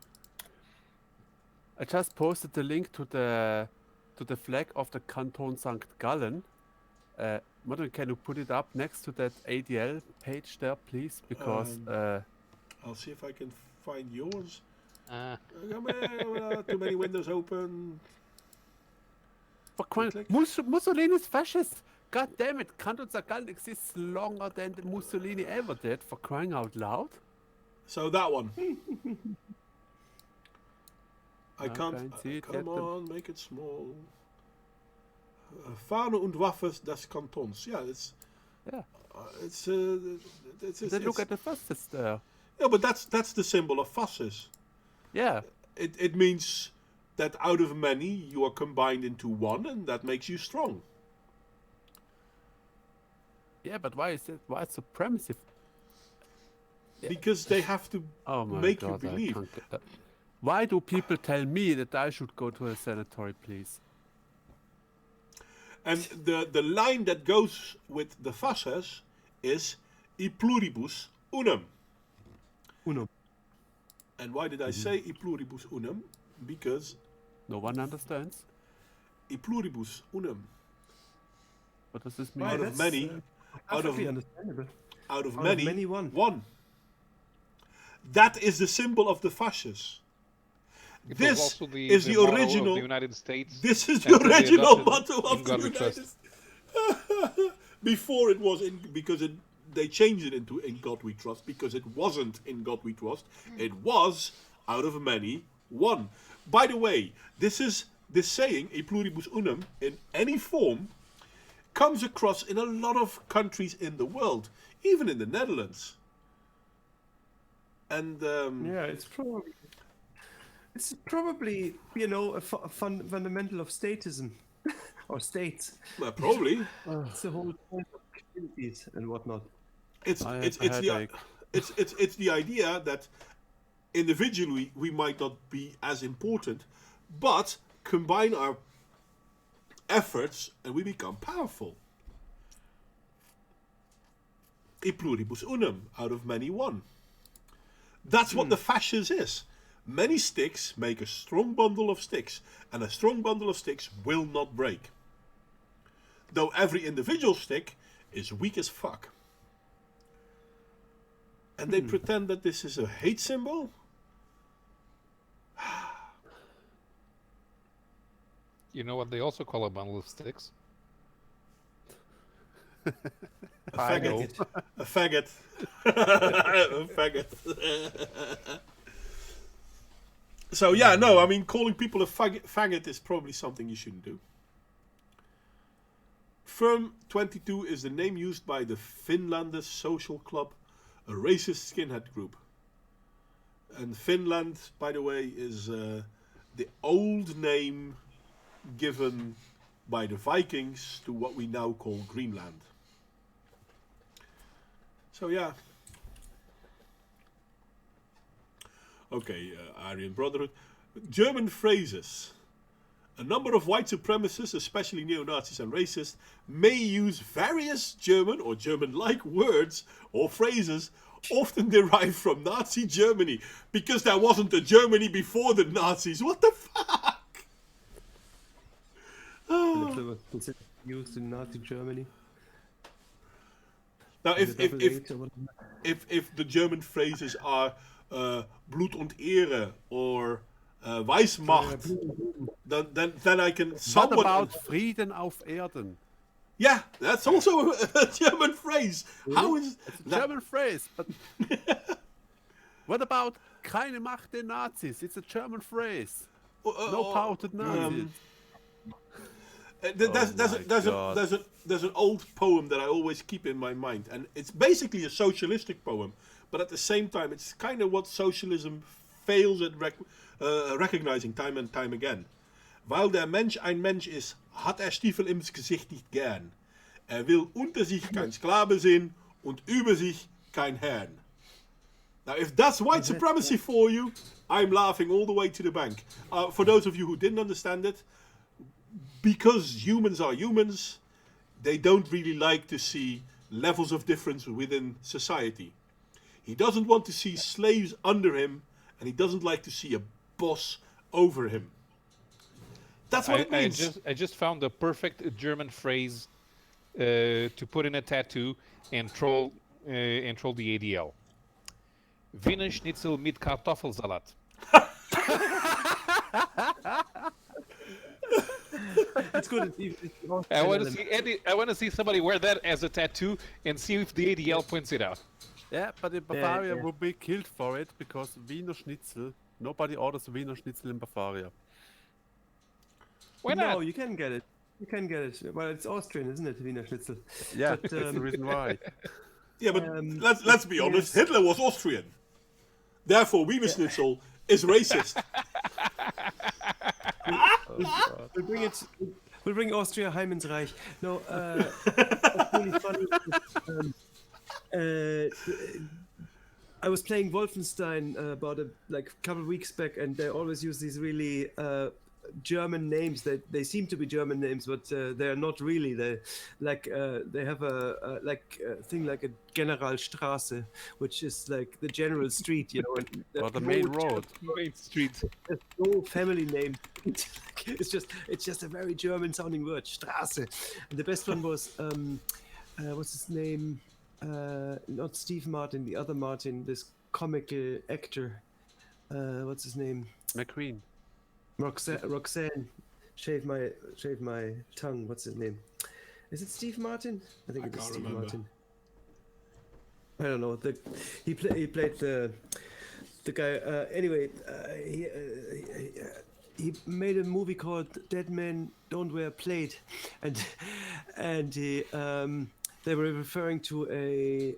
I just posted the link to the flag of the Canton St. Gallen. Modern, can you put it up next to that ADL page there, please? Because I'll see if I can find yours. Uh, Too many windows open. for crying, click. Mussolini is fascist. God damn it! Canton St. Gallen exists longer than the Mussolini ever did. For crying out loud! So that one. I can't can't. see it Come yet. on, make it small. Fahne und Waffes des Kantons. Yeah, it's. Yeah. It's. Then look at the fascists there. Yeah, but that's the symbol of fasces. Yeah. It means that out of many you are combined into one, and that makes you strong. Yeah, but why is it? Why is supremacy? Because they have to Oh my make god! you I believe. can't get that. Why do people tell me that I should go to a sanitary, please? And the line that goes with the fasces is "I pluribus unum." Uno. And why did I say "I pluribus unum"? Because No one understands. "I pluribus unum." What does this mean? Out of that's, many, out of Perfectly understandable. out of out of many, many, one. one. That is the symbol of the fascists. it was This also is the motto of original. the United States. This is the and they original adopted motto in of the God we United trust. States. Before it was in, because they changed it into "In God We Trust" because it wasn't "In God We Trust." It was "Out of many, one." By the way, this saying "E pluribus unum" in any form comes across in a lot of countries in the world, even in the Netherlands. And Yeah, it's probably a fundamental of statism or states. well, probably It's the whole point of communities and whatnot. it's I it's have a it's the headache. it's the idea that individually we might not be as important, but combine our efforts and we become powerful. E pluribus unum, out of many one. That's what the fasces is. Many sticks make a strong bundle of sticks, and a strong bundle of sticks will not break. Though every individual stick is weak as fuck. And they pretend that this is a hate symbol? You know what they also call a bundle of sticks? A I know. faggot. A faggot. A faggot. So yeah, no, I mean, calling people a faggot is probably something you shouldn't do. Firm 22 is the name used by the Finlanders Social Club, a racist skinhead group. And Finland, by the way, is the old name given by the Vikings to what we now call Greenland. So yeah. Okay, Aryan Brotherhood. German phrases. A number of white supremacists, especially neo-Nazis and racists, may use various German or German-like words or phrases often derived from Nazi Germany, because there wasn't a Germany before the Nazis. What the fuck? And if they were specifically used in Nazi Germany. Now, in the double H or whatever. if the German phrases are Blut und Ehre or Weismacht, then I can What somewhat. about Frieden auf Erden? Yeah, that's also a German phrase. How is It's a that? German phrase, but what about keine Macht den Nazis? It's a German phrase. No power to Nazis. There's an old poem that I always keep in my mind, and it's basically a socialistic poem, but at the same time, it's kind of what socialism fails at recognizing time and time again. Weil der Mensch ein Mensch ist, hat Stiefel im Gesicht nicht gern. Will unter sich kein Sklave sein und über sich kein Herrn. Now, if that's white supremacy for you, I'm laughing all the way to the bank. For those of you who didn't understand it, because humans are humans, they don't really like to see levels of difference within society. He doesn't want to see slaves under him, and he doesn't like to see a boss over him. That's what it means. I just found the perfect German phrase to put in a tattoo and troll the ADL. Wiener Schnitzel mit Kartoffelsalat. It's good. I want to see somebody wear that as a tattoo and see if the ADL points it out. Yeah, but in Bavaria would be killed for it because Wiener Schnitzel, nobody orders Wiener Schnitzel in Bavaria. Why not? No, you can get it. You can get it. Well, it's Austrian, isn't it, Wiener Schnitzel? Yeah, that's the reason why. Yeah, but let's be honest. Yes. Hitler was Austrian. Therefore, Wiener Schnitzel is racist. We'll bring Austria heim ins Reich. No, it's really funny. I was playing Wolfenstein about a couple of weeks back, and they always use these really German names. They seem to be German names, but they are not really. They have a thing like a Generalstraße, which is like the general street, you know, and or the main road. Main street. There's no family name. It's just a very German sounding word, Straße. And the best one was what's his name? Not Steve Martin, the other Martin, this comical actor. What's his name? McQueen. Roxanne. Shave my tongue. What's his name? Is it Steve Martin? I think it is Steve Martin. I don't know. He played the guy. Anyway, he made a movie called Dead Men Don't Wear Plate, and he. They were referring to a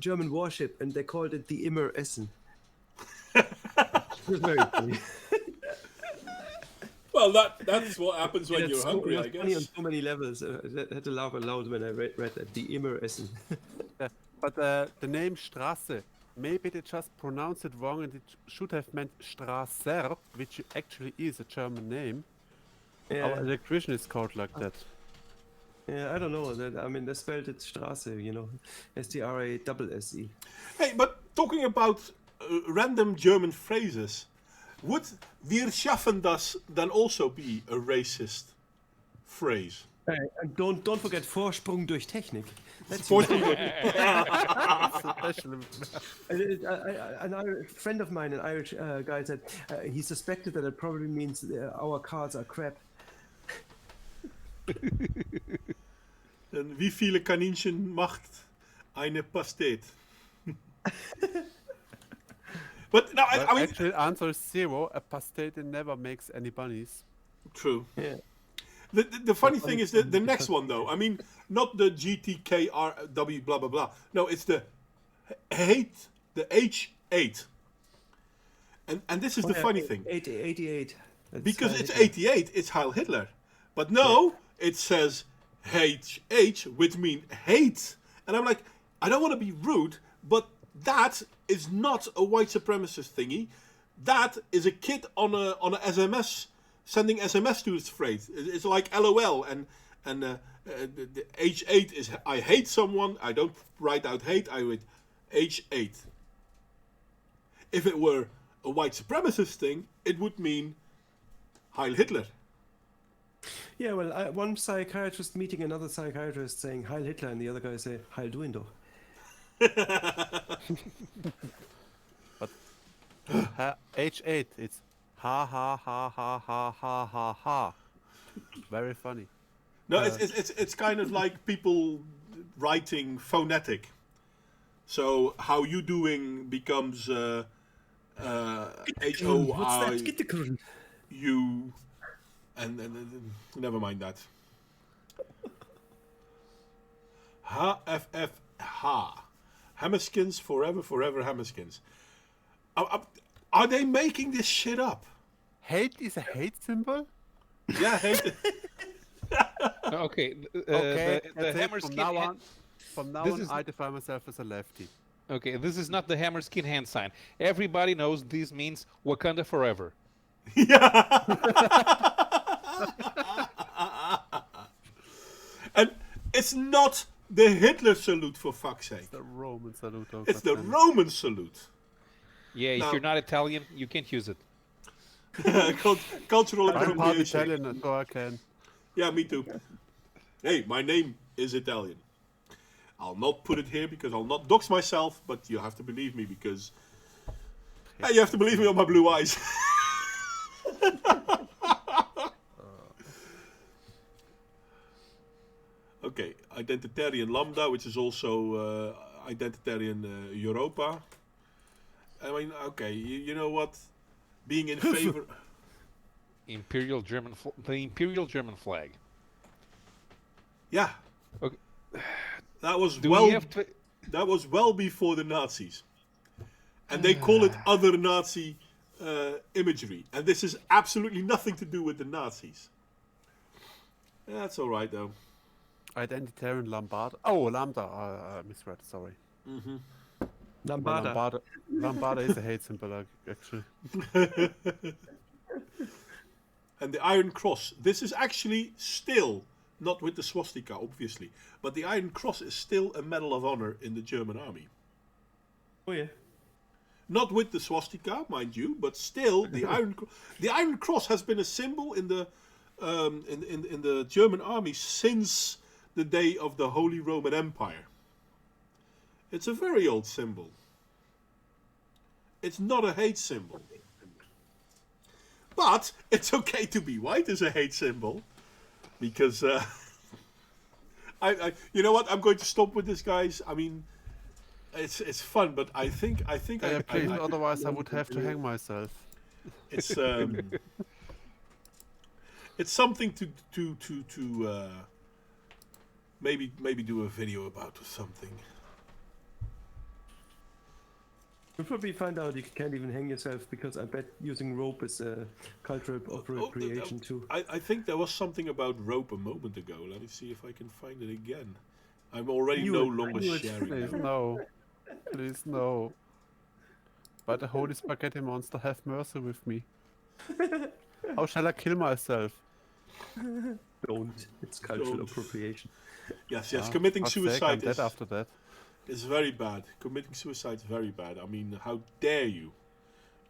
German warship, and they called it the Immer Essen. It was very funny. Well, that's what happens when you're hungry, I guess. Funny on so many levels. I had to laugh aloud when I read that. The Immer Essen. But the name Straße, maybe they just pronounced it wrong, and it should have meant Strasser, which actually is a German name. Yeah. Our electrician is called like that. Yeah, I don't know. They spelled it Straße, you know, S-T-R-A-S-S-E. Hey, but talking about random German phrases, would "Wir schaffen das" then also be a racist phrase? And don't forget Vorsprung durch Technik. That's a friend of mine, an Irish guy, said he suspected that it probably means our cars are crap. En wie viele Kaninchen macht eine Pastete? But no, I mean, actually, answer is 0. A pastete never makes any bunnies. True. Yeah. The funny thing is the next one though. I mean, not the GTKRW blah blah blah. No, it's the H8. And this is the funny thing. 88. Because it's 88, it's Heil Hitler. But no, it says HH, which means hate. And I'm like, I don't want to be rude, but that is not a white supremacist thingy. That is a kid on a SMS, sending SMS to his phrase. It's like LOL, and the H8 is I hate someone. I don't write out hate. I write H8. If it were a white supremacist thing, it would mean Heil Hitler. Yeah, well, one psychiatrist meeting another psychiatrist saying Heil Hitler, and the other guy say Heil du ihn doch. But H8, it's ha ha ha ha ha ha ha ha. Very funny. No, it's kind of like people writing phonetic. So how you doing becomes HOIU, and never mind that. HFFH. Hammerskins forever, forever Hammerskins. Are they making this shit up? Hate is a hate symbol? Yeah, hate. Okay. Okay, The that's hammer it. From skin. now on, from now This on, is- I define myself as a lefty. Okay, this is not the hammer skin hand sign. Everybody knows this means Wakanda forever. And it's not the Hitler salute, for fuck's sake. The Roman salute. Oh, It's the goddammit. Roman salute. Yeah, if No. you're not Italian, you can't use it. Cultural I'm part appropriation. Italian, so I can. Yeah, me too. Hey, my name is Italian. I'll not put it here because I'll not dox myself, but you have to believe me because... Hey, you have to believe me on my blue eyes. Okay, identitarian Lambda, which is also identitarian Europa. I mean, okay, you know what? Being in favor... The Imperial German flag. Yeah, Okay. that was Do well... we have to? That was well before the Nazis. And they call it other Nazi imagery. And this is absolutely nothing to do with the Nazis. Yeah, that's alright though. Identitarian Lambada. Oh, Lambda. I misread, sorry. Well, Lambada. Lambada is a hate symbol, actually. And the Iron Cross. This is actually still, not with the swastika obviously, but the Iron Cross is still a Medal of Honor in the German army. Oh yeah. Not with the swastika, mind you, but still the Iron Cross has been a symbol in the in the German army since the day of the Holy Roman Empire. It's a very old symbol. It's not a hate symbol. But it's okay to be white as a hate symbol, because you know what? I'm going to stop with this, guys. I mean, it's fun, but I think Please, otherwise I would have to hang myself. it's it's something to maybe do a video about or something. We'll probably find out you can't even hang yourself because I bet using rope is a cultural appropriation too. I think there was something about rope a moment ago. Let me see if I can find it again. I'm already knew no it, I longer knew it. sharing. Please, now. no. Please, no. But the holy spaghetti monster, have mercy with me. How shall I kill myself? Don't. It's cultural Don't. appropriation. Yes, yes. Ah, Committing fuck's sake, I'm suicide dead after that. is very bad. Committing suicide is very bad. I mean, how dare you?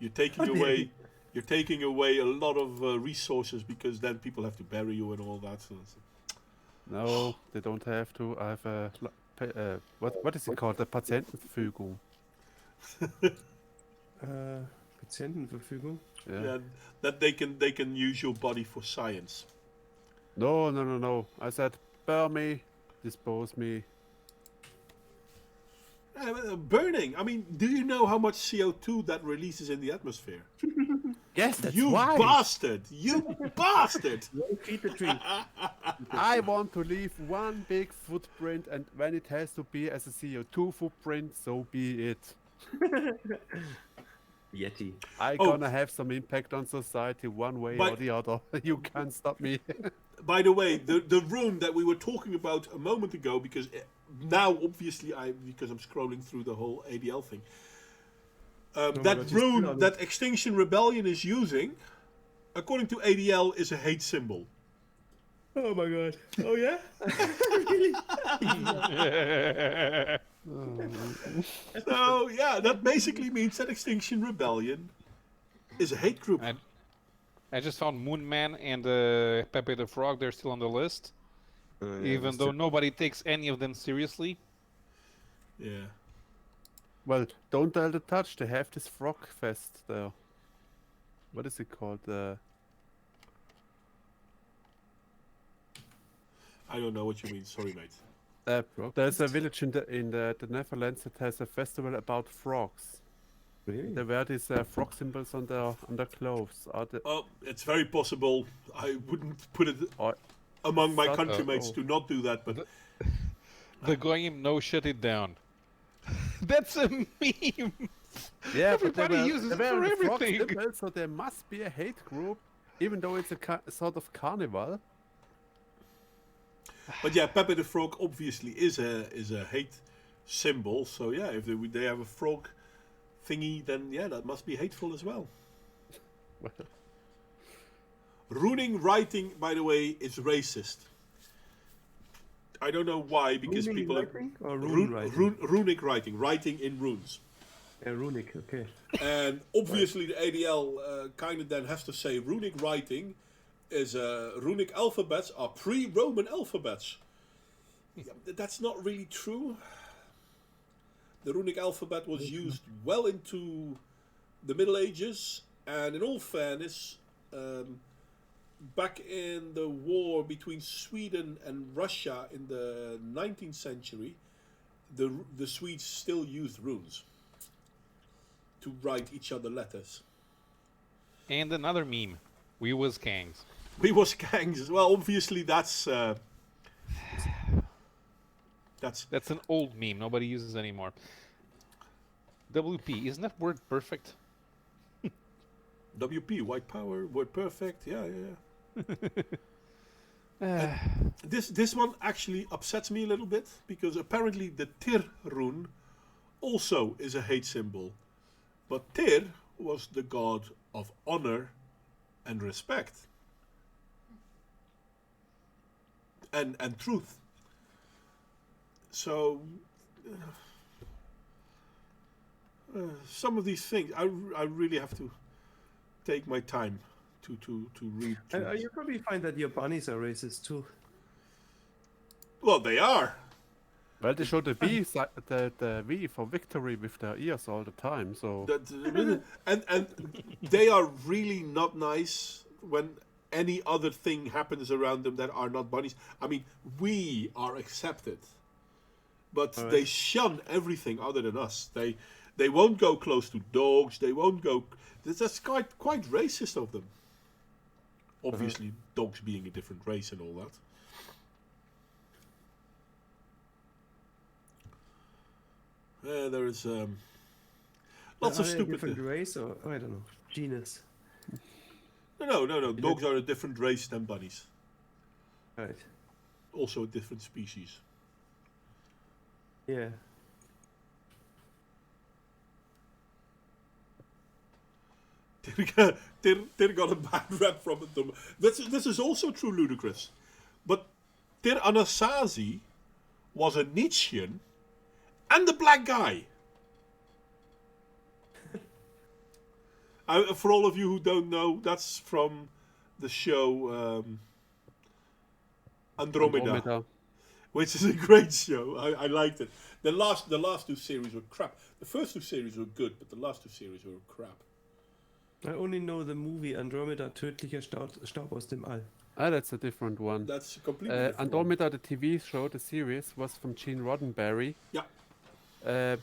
You're taking How dare away. you? You're taking away a lot of resources because then people have to bury you and all that. So No, they don't have to. I have a... what is it called? A Patientenverfügung. Patientenverfügung? Yeah. yeah, that they can use your body for science. No. I said, burn me, dispose me. Burning. I mean, do you know how much CO2 that releases in the atmosphere? Yes, that's You why. bastard! You bastard! Feed the tree. I want to leave one big footprint, and when it has to be as a CO2 footprint, so be it. Yeti. I Oh. gonna have some impact on society one way But- or the other. You can't stop me. By the way, the room that we were talking about a moment ago, because now obviously because I'm scrolling through the whole ADL thing. God, That you're still rune on that Extinction Rebellion is using, according to ADL, is a hate symbol. Oh my god. Oh yeah? So yeah, that basically means that Extinction Rebellion is a hate group. I just found Moon Man and Pepe the Frog. They're still on the list, even though nobody takes any of them seriously. Yeah. Well, don't tell the touch. They have this frog fest there. What is it called? I don't know what you mean. Sorry, mate. There's a village in the Netherlands that has a festival about frogs. Really? They wear these frog symbols on their clothes. Oh, it's very possible. I wouldn't put it Or among my Thought- countrymates oh. to not do that, but The goyim no shut it down. That's a meme. Yeah, but Everybody uses it they were for the frog everything. symbol, so there must be a hate group, even though it's a sort of carnival. But yeah, Pepe the Frog obviously is a hate symbol. So yeah, if they have a frog thingy, then yeah, that must be hateful as well. Well, Ruining writing, by the way, is racist. I don't know why, because Ruining people writing or rune writing? runic writing, writing in runes. Yeah, runic. Okay. And obviously the ADL kind of then has to say runic writing is runic alphabets are pre-Roman alphabets. Yeah, that's not really true. The runic alphabet was used well into the Middle Ages, and in all fairness, back in the war between Sweden and Russia in the 19th century, the Swedes still used runes to write each other letters. And another meme. We was kangs. We was gangs as well. Obviously, that's That's an old meme. Nobody uses anymore. WP, isn't that word perfect? WP, white power, word perfect. Yeah. This one actually upsets me a little bit, because apparently the Tyr rune also is a hate symbol. But Tyr was the god of honor and respect. And truth. So some of these things I really have to take my time to read through. You probably find that your bunnies are racist too. Well, they are. well, they show the the V for victory with their ears all the time. So And they are really not nice when any other thing happens around them that are not bunnies. I mean, we are accepted, but they shun everything other than us. They won't go close to dogs. They won't go. That's quite racist of them. Obviously, dogs being a different race and all that. There is lots of Are they a stupid. different race or I don't know, genus. No. Dogs are a different race than bunnies. Right. Also a different species. Yeah. Tyr got a bad rap from it. This is also true, ludicrous. But Tyr Anasazi was a Nietzschean and a black guy. For all of you who don't know, that's from the show Andromeda, which is a great show. I liked it. The last two series were crap. The first two series were good, but the last two series were crap. I only know the movie Andromeda, tödlicher Staub aus dem All. Ah, that's a different one. That's a completely different one. Andromeda, the TV show, the series, was from Gene Roddenberry. Yeah.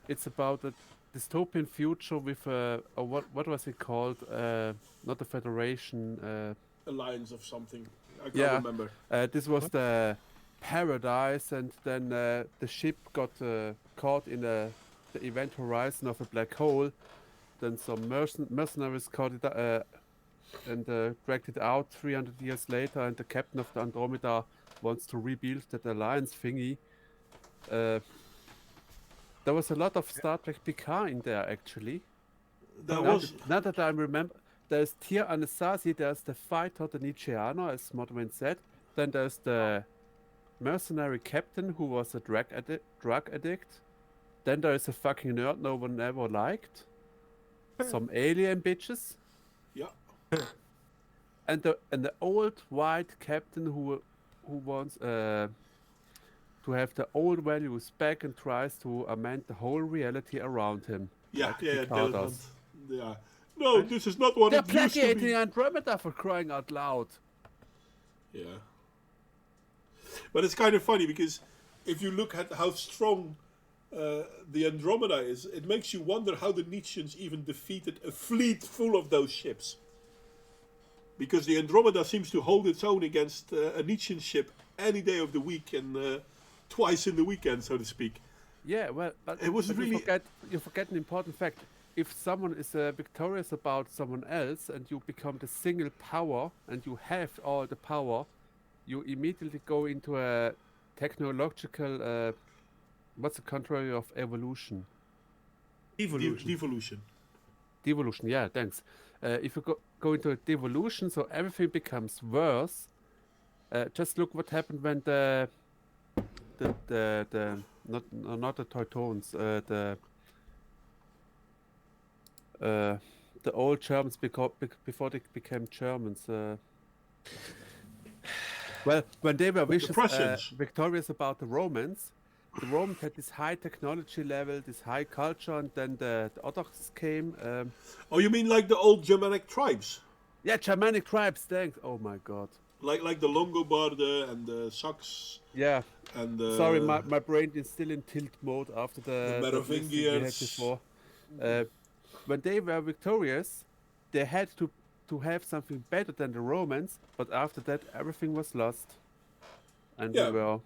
It's about a dystopian future with what was it called? Not a federation. Alliance of something. I can't remember. This was the paradise, and then the ship got caught in the event horizon of a black hole. Then some mercenaries caught it and dragged it out 300 years later, and the captain of the Andromeda wants to rebuild that alliance thingy. There was a lot of Star Trek Picard in there, actually. Now that I remember, there's Tyr Anasazi, there's the fighter, the Nietzscheaner, as Modwin said. Then there's the mercenary captain who was a drug addict. Then there is a fucking nerd no one ever liked. Some alien bitches. Yeah. And the old white captain who wants to have the old values back and tries to amend the whole reality around him. Yeah, like yeah, Picard does. yeah. No, this is not what They're it used to plagiating be. Andromeda, for crying out loud. Yeah. But it's kind of funny because if you look at how strong the Andromeda is, it makes you wonder how the Nietzscheans even defeated a fleet full of those ships. Because the Andromeda seems to hold its own against a Nietzschean ship any day of the week, and twice in the weekend, so to speak. Yeah, well, but, It was but really- you forget an important fact. If someone is victorious about someone else and you become the single power and you have all the power, you immediately go into a technological, what's the contrary of evolution? Evolution. Devolution. Devolution, yeah, thanks. If you go into a devolution, so everything becomes worse. Just look what happened when the not the Teutons, the old Germans before they became Germans. Well, when they were Prussians. victorious about the Romans had this high technology level, this high culture, and then the others came. Oh, you mean like the old Germanic tribes? Yeah, Germanic tribes, thanks. Oh my god. Like the Longobarden and the Sacs Yeah. and the... Sorry, my brain is still in tilt mode after the list we had Merovingians. before. When they were victorious, they had to have something better than the Romans, but after that everything was lost. And Yeah. we were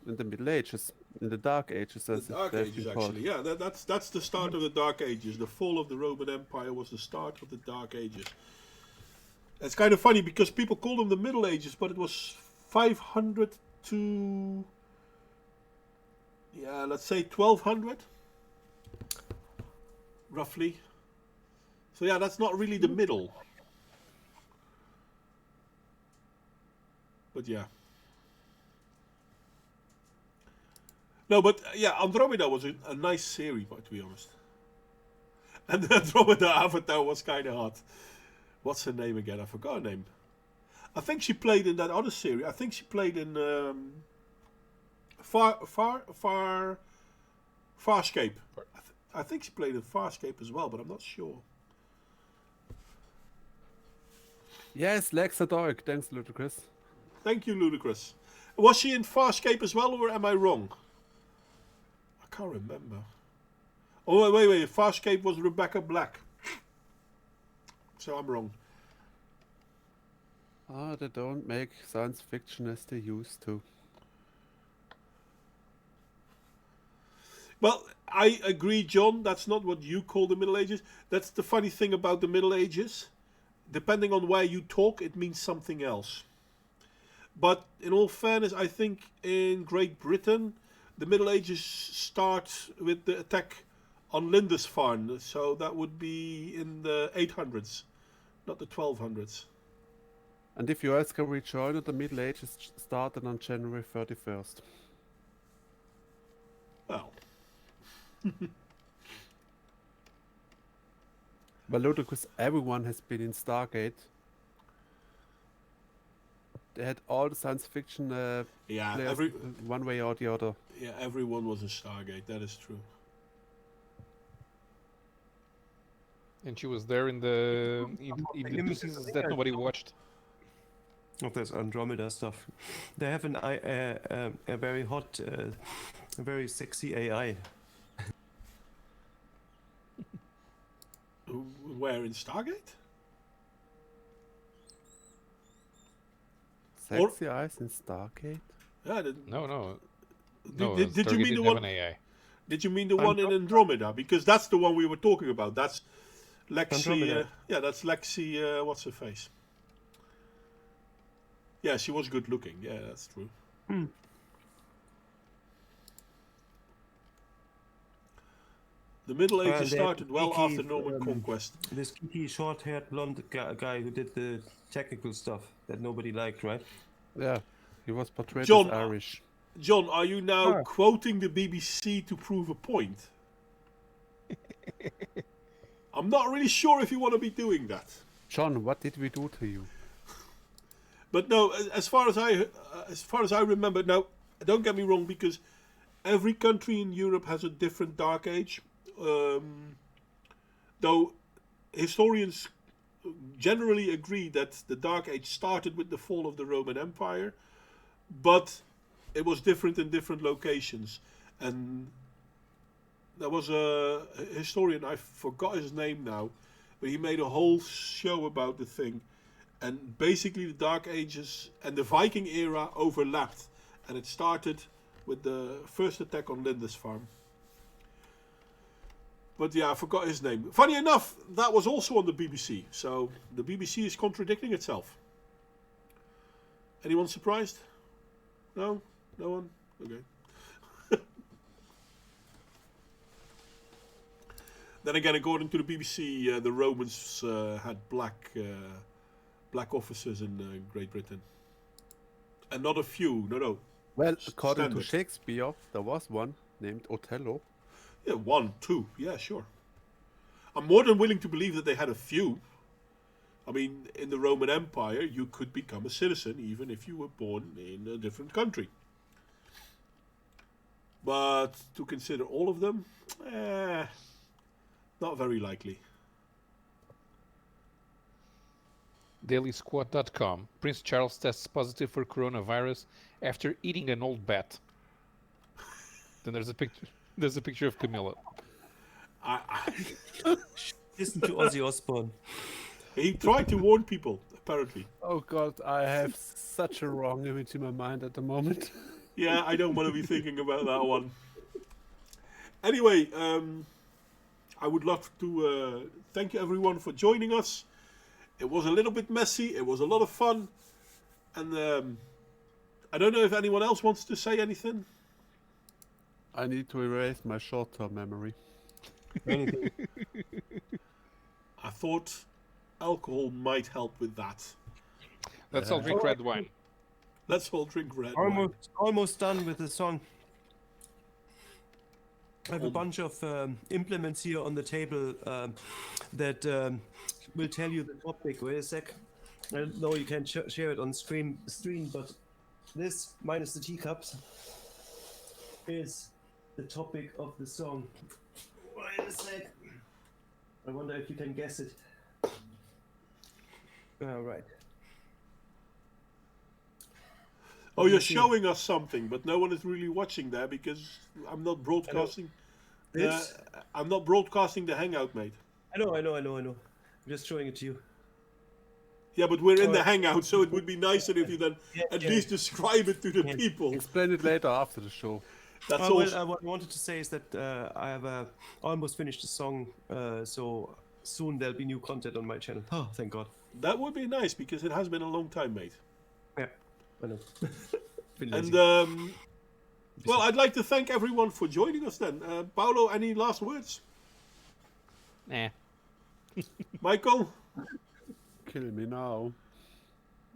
in the Middle Ages, in the Dark Ages, as The Dark they've Ages, been called. actually. Yeah, that's the start of the Dark Ages. The fall of the Roman Empire was the start of the Dark Ages. It's kind of funny because people call them the Middle Ages, but it was 500 to... yeah, let's say 1200? Roughly. So yeah, that's not really the middle. But yeah. No, but yeah, Andromeda was a nice series, but to be honest. And the Andromeda Avatar was kind of hot. What's her name again? I forgot her name. I think she played in that other series. I think she played in Farscape. I think she played in Farscape as well, but I'm not sure. Yes, Lexa Dork, thanks Ludicrous. Thank you, Ludicrous. Was she in Farscape as well, or am I wrong? I can't remember. Oh, wait. Farscape was Rebecca Black. So I'm wrong. Ah, they don't make science fiction as they used to. Well, I agree, John. That's not what you call the Middle Ages. That's the funny thing about the Middle Ages. Depending on where you talk, it means something else. But in all fairness, I think in Great Britain, the Middle Ages start with the attack on Lindisfarne. So that would be in the 800s, not the 1200s. And if you ask a rejoiner, the Middle Ages started on January 31st. Well, Well, Ludicrous, everyone has been in Stargate. They had all the science fiction yeah, players one way or the other. yeah, everyone was a Stargate. That is true. And she was there in the two seasons that nobody watched. Of this Andromeda stuff. They have a very hot, very sexy AI. Where in Stargate? Sexy eyes in Stargate? Yeah. No. Did you mean the didn't one? have an AI? Did you mean the one in Andromeda? Because that's the one we were talking about. That's Lexi. Andromeda. Yeah, that's Lexi. What's her face? Yeah, she was good looking. Yeah, that's true. The Middle Ages And they started had well Kiki, after Norman conquest. This geeky, short-haired, blonde guy who did the technical stuff that nobody liked, right? Yeah, he was portrayed John, as Irish. John, are you now Ah. quoting the BBC to prove a point? I'm not really sure if you want to be doing that. John, what did we do to you? But no, as far as I remember, now don't get me wrong, because every country in Europe has a different Dark Age. Though historians generally agree that the Dark Age started with the fall of the Roman Empire, but it was different in different locations. And there was a historian, I forgot his name now, but he made a whole show about the thing. And basically the Dark Ages and the Viking era overlapped. And it started with the first attack on Lindisfarne. But yeah, I forgot his name. Funny enough, that was also on the BBC. So the BBC is contradicting itself. Anyone surprised? No? No one? Okay. Then again, according to the BBC, the Romans had black officers in Great Britain. And not a few, no. Well, according Standard. to Shakespeare, there was one named Othello. Yeah, 1, 2, yeah, sure. I'm more than willing to believe that they had a few. I mean, in the Roman Empire, you could become a citizen even if you were born in a different country. But to consider all of them, not very likely. DailySquad.com. Prince Charles tests positive for coronavirus after eating an old bat. Then there's a picture. There's a picture of Camilla. Listen to Ozzy Osbourne. He tried to warn people, apparently. Oh God, I have such a wrong image in my mind at the moment. Yeah, I don't want to be thinking about that one. Anyway, I would love to thank you everyone for joining us. It was a little bit messy. It was a lot of fun. And I don't know if anyone else wants to say anything. I need to erase my short-term memory. Anything. I thought alcohol might help with that. Let's all drink red wine. Let's all drink red wine. Almost done with the song. I have a bunch of implements here on the table that will tell you the topic. Wait a sec. I know you can share it on stream, but this minus the teacups is the topic of the song. Wait a sec. I wonder if you can guess it. All right. Oh, you're showing us something, but no one is really watching there because I'm not broadcasting. I'm not broadcasting the hangout, mate. I know. I'm just showing it to you. Yeah, but we're in the hangout, so it would be nicer if you then at yeah. least describe it to the people. Explain it later after the show. That's Well, all. what I wanted to say is that I have almost finished the song, so soon there'll be new content on my channel. Oh, thank God. That would be nice because it has been a long time, mate. Yeah, I know. Been And lazy. well, I'd like to thank everyone for joining us. Then, Paolo, any last words? Nah. Michael? Kill me now.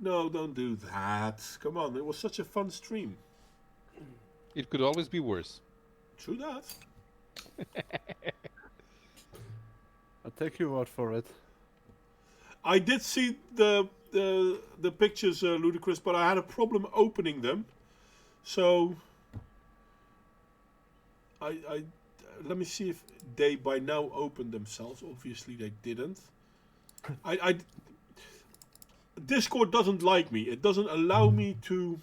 No, don't do that. Come on, it was such a fun stream. It could always be worse. True that. I'll take your word for it. I did see the pictures, Ludicrous, but I had a problem opening them. So I let me see if they by now opened themselves. Obviously they didn't. Discord doesn't like me. It doesn't allow me to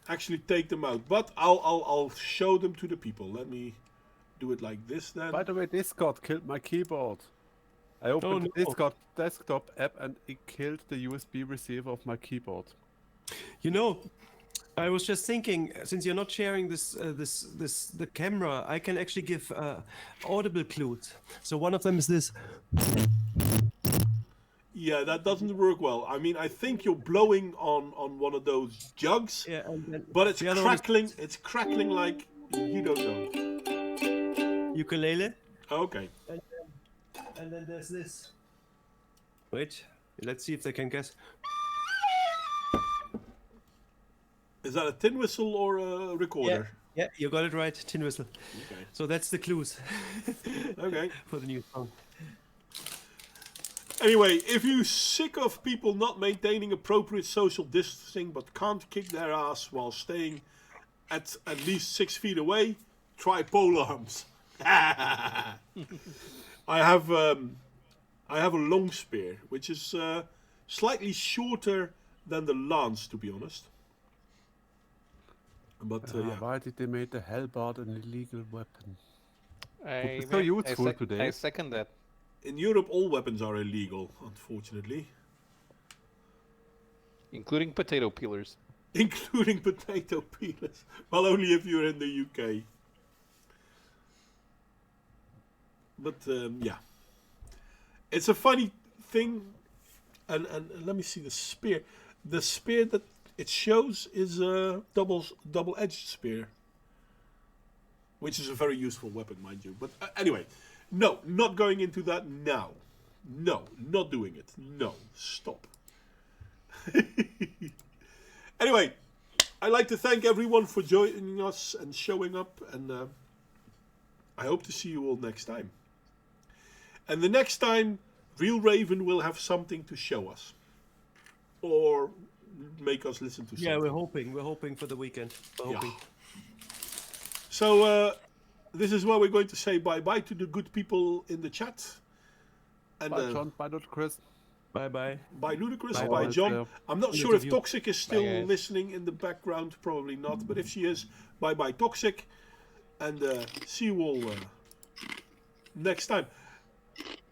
actually take them out. But I'll show them to the people. Let me do it like this then. By the way, Discord killed my keyboard. I opened the Discord desktop app and it killed the USB receiver of my keyboard. You know, I was just thinking, since you're not sharing the camera, I can actually give audible clues. So one of them is this. Yeah, that doesn't work well. I mean, I think you're blowing on one of those jugs, Yeah, and then but it's the other one is crackling. It's crackling like you don't know. ukulele. Okay. And then there's this. Wait, let's see if they can guess. Is that a tin whistle or a recorder? Yeah, you got it right. Tin whistle. Okay. So that's the clues Okay. for the new song. Anyway, if you're sick of people not maintaining appropriate social distancing but can't kick their ass while staying at least 6 feet away, try pole arms. I have a long spear, which is slightly shorter than the lance, to be honest. But yeah. Why did they make the hellbard an illegal weapon? I, so useful today. I second that. In Europe, all weapons are illegal, unfortunately. Including potato peelers. including potato peelers. Well, only if you're in the UK. But yeah, it's a funny thing. And let me see the spear. The spear that it shows is a double-edged spear, which is a very useful weapon, mind you. But anyway, no, not going into that now. No, not doing it. No, stop. Anyway, I'd like to thank everyone for joining us and showing up, and I hope to see you all next time. And the next time, Real Raven will have something to show us, or make us listen to something. Yeah, we're hoping for the weekend. We're hoping. So this is where we're going to say bye-bye to the good people in the chat. And Bye, John. Bye, Chris. Bye. Bye, Ludicrous. Bye, Bye, guys. John. I'm not sure if interview. Toxic is still guys. listening in the background. Probably not. But if she is, bye-bye, Toxic. And see you all next time.